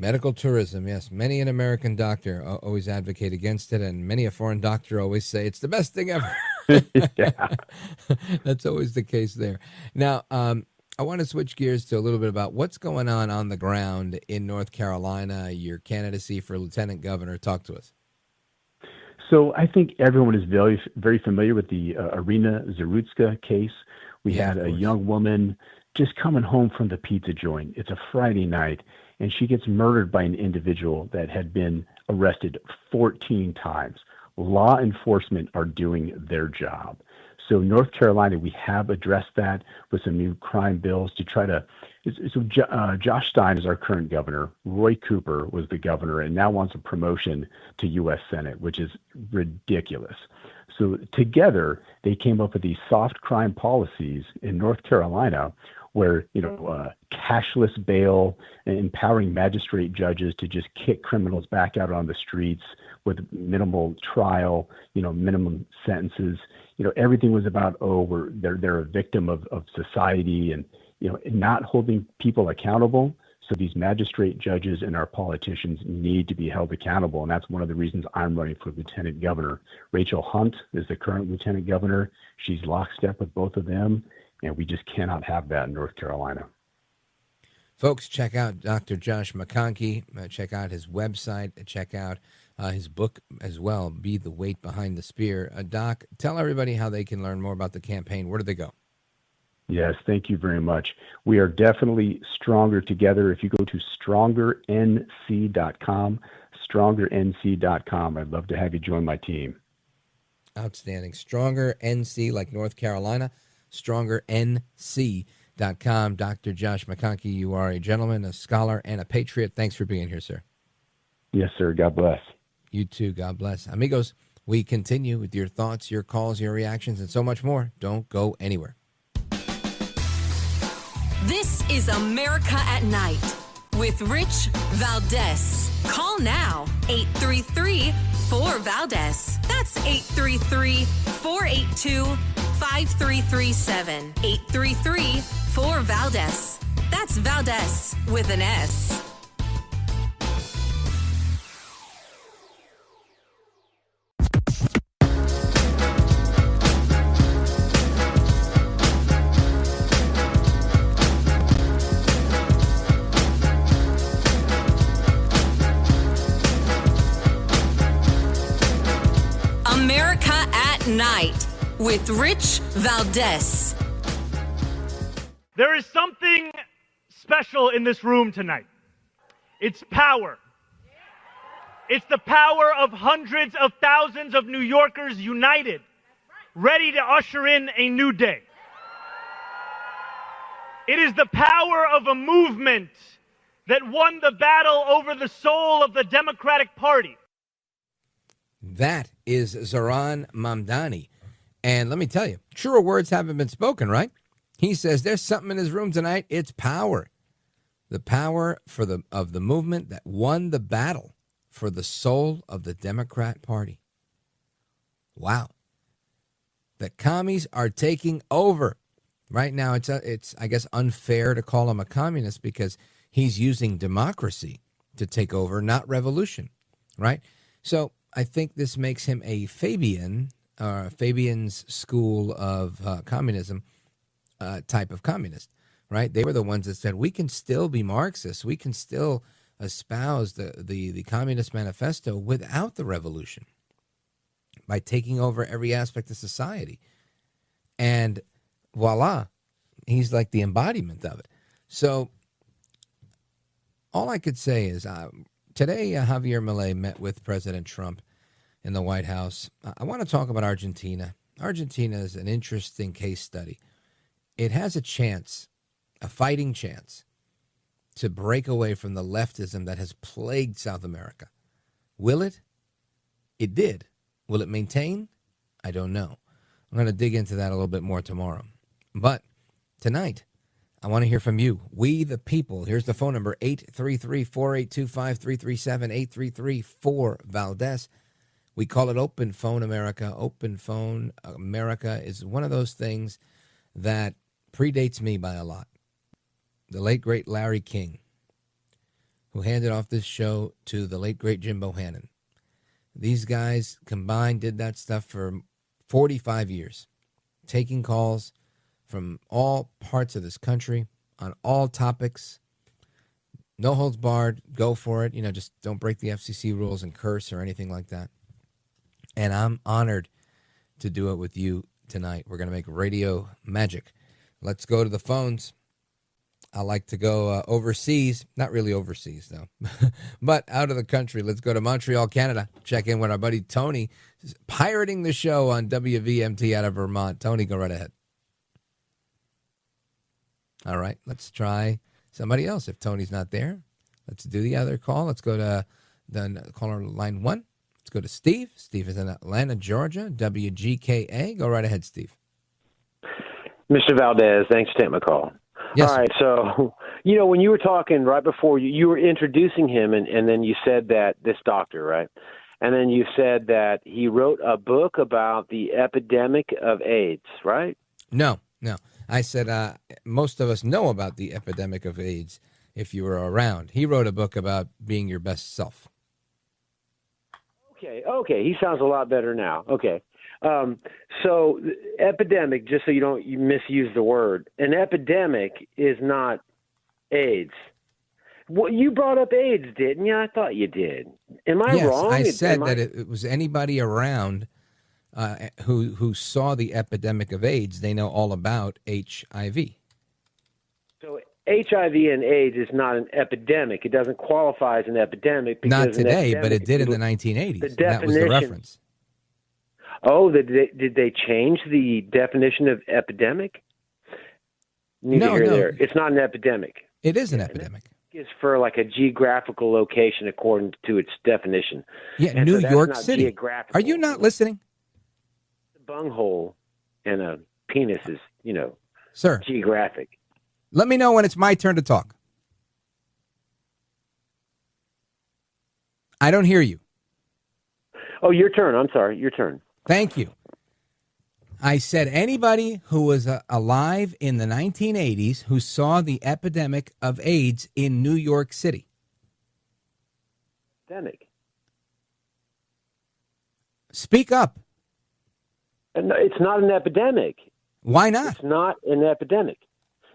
Medical tourism, yes. Many an American doctor always advocate against it, and many a foreign doctor always say it's the best thing ever. Yeah. That's always the case there. Now, I want to switch gears to a little bit about what's going on the ground in North Carolina, your candidacy for lieutenant governor. Talk to us. So I think everyone is very, very familiar with the Irina Zarutska case. We had a young woman just coming home from the pizza joint. It's a Friday night, and she gets murdered by an individual that had been arrested 14 times. Law enforcement are doing their job. So North Carolina, we have addressed that with some new crime bills to try to. So Josh Stein is our current governor. Roy Cooper was the governor and now wants a promotion to U.S. Senate, which is ridiculous. So together, they came up with these soft crime policies in North Carolina where, cashless bail and empowering magistrate judges to just kick criminals back out on the streets with minimal trial, minimum sentences. Everything was about, they're a victim of society and, not holding people accountable. So these magistrate judges and our politicians need to be held accountable. And that's one of the reasons I'm running for lieutenant governor. Rachel Hunt is the current lieutenant governor. She's lockstep with both of them. And we just cannot have that in North Carolina. Folks, check out Dr. Josh McConkey. Check out his website. Check out his book as well, Be the Weight Behind the Spear. Doc, tell everybody how they can learn more about the campaign. Where do they go? Yes, thank you very much. We are definitely stronger together. If you go to StrongerNC.com, StrongerNC.com, I'd love to have you join my team. Outstanding. Stronger NC, like North Carolina, StrongerNC.com. Dr. Josh McConkey, you are a gentleman, a scholar, and a patriot. Thanks for being here, sir. Yes, sir. God bless. You too. God bless. Amigos, we continue with your thoughts, your calls, your reactions, and so much more. Don't go anywhere. This is America at Night with Rich Valdes. Call now, 833-4-VALDES. That's 833-482-5337. 833-4-VALDES. That's Valdes with an S. America at Night with Rich Valdes. There is something special in this room tonight. It's power. It's the power of hundreds of thousands of New Yorkers united, ready to usher in a new day. It is the power of a movement that won the battle over the soul of the Democratic Party. That is Zohran Mamdani. And let me tell you, truer words haven't been spoken, right? He says there's something in his room tonight. It's power. The power of the movement that won the battle for the soul of the Democrat Party. Wow. The commies are taking over. Right now, it's I guess, unfair to call him a communist because he's using democracy to take over, not revolution, right? So I think this makes him a Fabian's school of communism type of communist, right? They were the ones that said, we can still be Marxists. We can still espouse the Communist Manifesto without the revolution by taking over every aspect of society. And voila, he's like the embodiment of it. So all I could say is today Javier Milei met with President Trump in the White House. I want to talk about Argentina. Argentina is an interesting case study. It has a chance, a fighting chance, to break away from the leftism that has plagued South America. Will it? It did. Will it maintain? I don't know. I'm going to dig into that a little bit more tomorrow. But tonight, I want to hear from you. We the people. Here's the phone number, 833-482-5337, 833-4-VALDES. We call it Open Phone America. Open Phone America is one of those things that predates me by a lot. The late, great Larry King, who handed off this show to the late, great Jim Bohannon. These guys combined did that stuff for 45 years, taking calls from all parts of this country on all topics. No holds barred. Go for it. Just don't break the FCC rules and curse or anything like that. And I'm honored to do it with you tonight. We're going to make radio magic. Let's go to the phones. I like to go overseas. Not really overseas, though, but out of the country. Let's go to Montreal, Canada. Check in with our buddy Tony, pirating the show on WVMT out of Vermont. Tony, go right ahead. All right, let's try somebody else. If Tony's not there, let's do the other call. Let's go to the caller line 1. Let's go to Steve. Steve is in Atlanta, Georgia, WGKA. Go right ahead, Steve. Mr. Valdes, thanks for taking my call. Yes, all right, so, when you were talking right before, you were introducing him, and then you said that this doctor, right? And then you said that he wrote a book about the epidemic of AIDS, right? No. I said most of us know about the epidemic of AIDS if you were around. He wrote a book about being your best self. Okay. He sounds a lot better now. Okay. So epidemic, just so you misuse the word, an epidemic is not AIDS. Well, you brought up AIDS, didn't you? I thought you did. Am I wrong? I said that it was anybody around who saw the epidemic of AIDS. They know all about HIV. So HIV and AIDS is not an epidemic. It doesn't qualify as an epidemic. Not today, but it did in the 1980s. That was the reference. Oh, did they change the definition of epidemic? No. It's not an epidemic. It is an epidemic. It's for like a geographical location according to its definition. Yeah, and New so York City. Are you not listening? A bunghole and a penis is, Sir, geographic. Let me know when it's my turn to talk. I don't hear you. Oh, your turn. I'm sorry. Your turn. Thank you. I said anybody who was alive in the 1980s who saw the epidemic of AIDS in New York City. Epidemic. Speak up. No, it's not an epidemic. Why not? It's not an epidemic.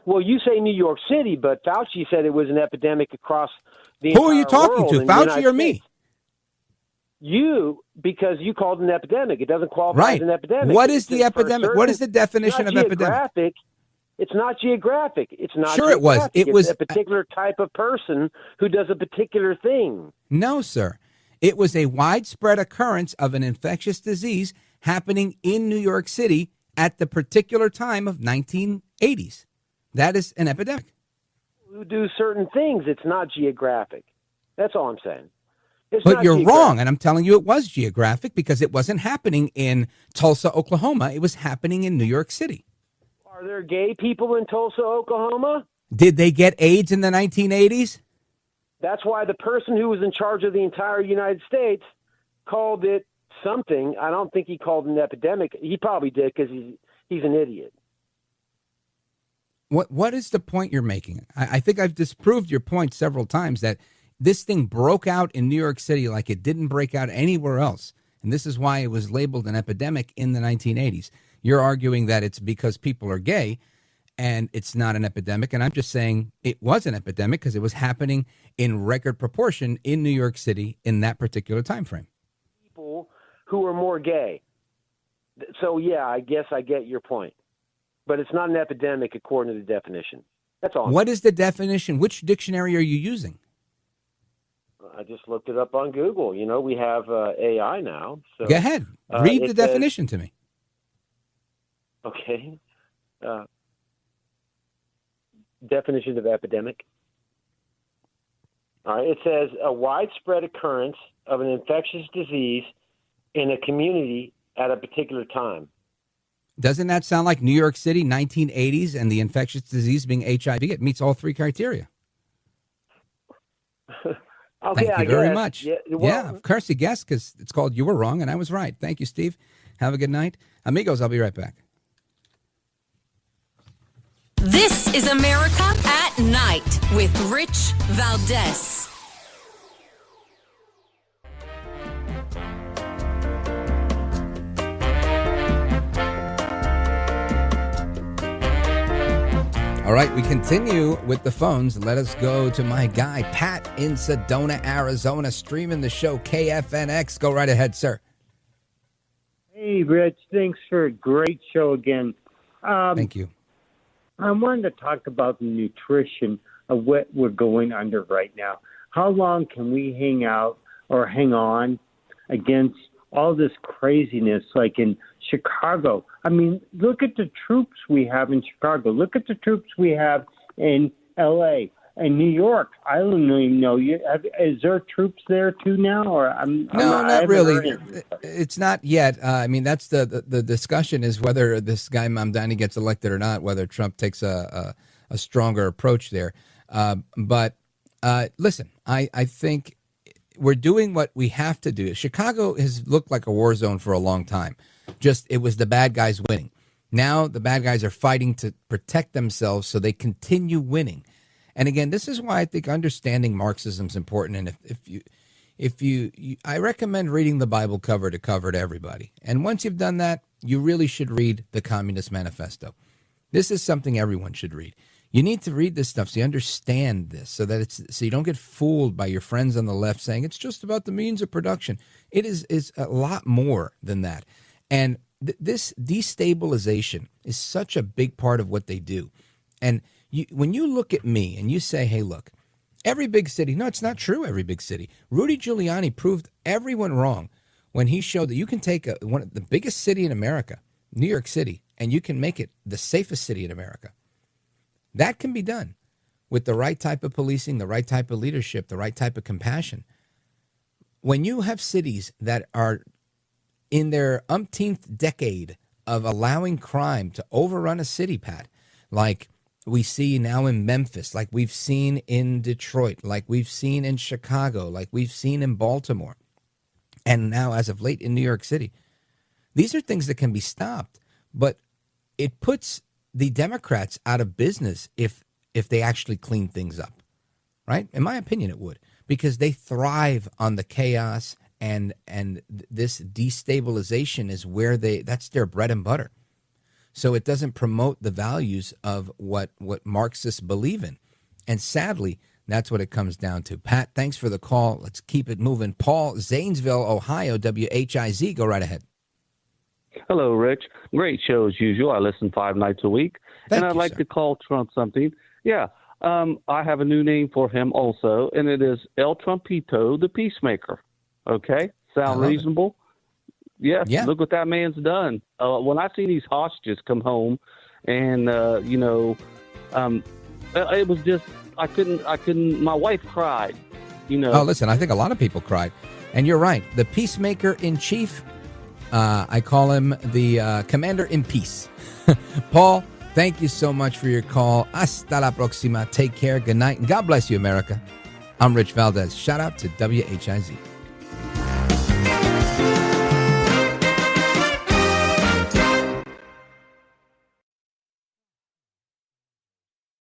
Well, you say New York City, but Fauci said it was an epidemic across the entire world. Who are you talking to, Fauci or me? You, because you called it an epidemic. It doesn't qualify as an epidemic. What is the epidemic? What is the definition of epidemic? It's not geographic. It's not Sure geographic. It was a particular type of person who does a particular thing. No, sir. It was a widespread occurrence of an infectious disease happening in New York City at the particular time of 1980s. That is an epidemic. Who do certain things, it's not geographic. That's all I'm saying. It's But not you're geographic. wrong, and I'm telling you it was geographic because it wasn't happening in Tulsa, Oklahoma. It was happening in New York City. Are there gay people in Tulsa, Oklahoma? Did they get AIDS in the 1980s? That's why the person who was in charge of the entire United States called it something. I don't think he called it an epidemic. He probably did because he's an idiot. What is the point you're making? I think I've disproved your point several times that this thing broke out in New York City like it didn't break out anywhere else. And this is why it was labeled an epidemic in the 1980s. You're arguing that it's because people are gay and it's not an epidemic. And I'm just saying it was an epidemic because it was happening in record proportion in New York City in that particular time frame. People who are more gay. So, yeah, I guess I get your point. But it's not an epidemic according to the definition. That's all. What is the definition? Which dictionary are you using? I just looked it up on Google. You know, we have AI now. So, Go ahead. Read the definition to me. Okay. Definition of epidemic. All right. It says a widespread occurrence of an infectious disease in a community at a particular time. Doesn't that sound like New York City, 1980s, and the infectious disease being HIV? It meets all three criteria. Okay, Thank you very much. Yeah, well, of course you guessed because it's called You Were Wrong, and I was right. Thank you, Steve. Have a good night. Amigos, I'll be right back. This is America at Night with Rich Valdes. All right, we continue with the phones. Let us go to my guy, Pat in Sedona, Arizona, streaming the show KFNX. Go right ahead, sir. Hey, Rich. Thanks for a great show again. Thank you. I wanted to talk about the nutrition of what we're going under right now. How long can we hang out or hang on against all this craziness like in Chicago? I mean, look at the troops we have in Chicago. Look at the troops we have in L.A. and New York. I don't even know. Is there troops there too now? Or not really. It's not yet. I mean, that's the discussion is whether this guy Mamdani gets elected or not, whether Trump takes a stronger approach there. But listen, I think we're doing what we have to do. Chicago has looked like a war zone for a long time. Just it was the bad guys winning. Now the bad guys are fighting to protect themselves so they continue winning. And again, this is why I think understanding Marxism is important. And if you, I recommend reading the Bible cover to everybody. And once you've done that, you really should read the Communist Manifesto. This is something everyone should read. You need to read this stuff so you understand this, so you don't get fooled by your friends on the left saying it's just about the means of production. It is a lot more than that. And this destabilization is such a big part of what they do. And when you look at me and you say, hey, look, every big city, no, it's not true, every big city. Rudy Giuliani proved everyone wrong when he showed that you can take one of the biggest city in America, New York City, and you can make it the safest city in America. That can be done with the right type of policing, the right type of leadership, the right type of compassion. When you have cities that are in their umpteenth decade of allowing crime to overrun a city, Pat, like we see now in Memphis, like we've seen in Detroit, like we've seen in Chicago, like we've seen in Baltimore, and now as of late in New York City, these are things that can be stopped, but it puts the Democrats out of business if they actually clean things up, right? In my opinion, it would, because they thrive on the chaos and this destabilization is where that's their bread and butter. So it doesn't promote the values of what Marxists believe in. And sadly, that's what it comes down to. Pat, thanks for the call. Let's keep it moving. Paul, Zanesville, Ohio, WHIZ. Go right ahead. Hello, Rich. Great show as usual. I listen 5 nights a week. And I'd like to call Trump something. Yeah, I have a new name for him also, and it is El Trumpito, the Peacemaker. Okay? Sound reasonable? Yes, yeah. Look what that man's done. When I see these hostages come home and, it was just, I couldn't, my wife cried Oh, listen, I think a lot of people cried. And you're right. The peacemaker in chief, I call him the commander in peace. Paul, thank you so much for your call. Hasta la próxima. Take care. Good night. And God bless you, America. I'm Rich Valdes. Shout out to WHIZ.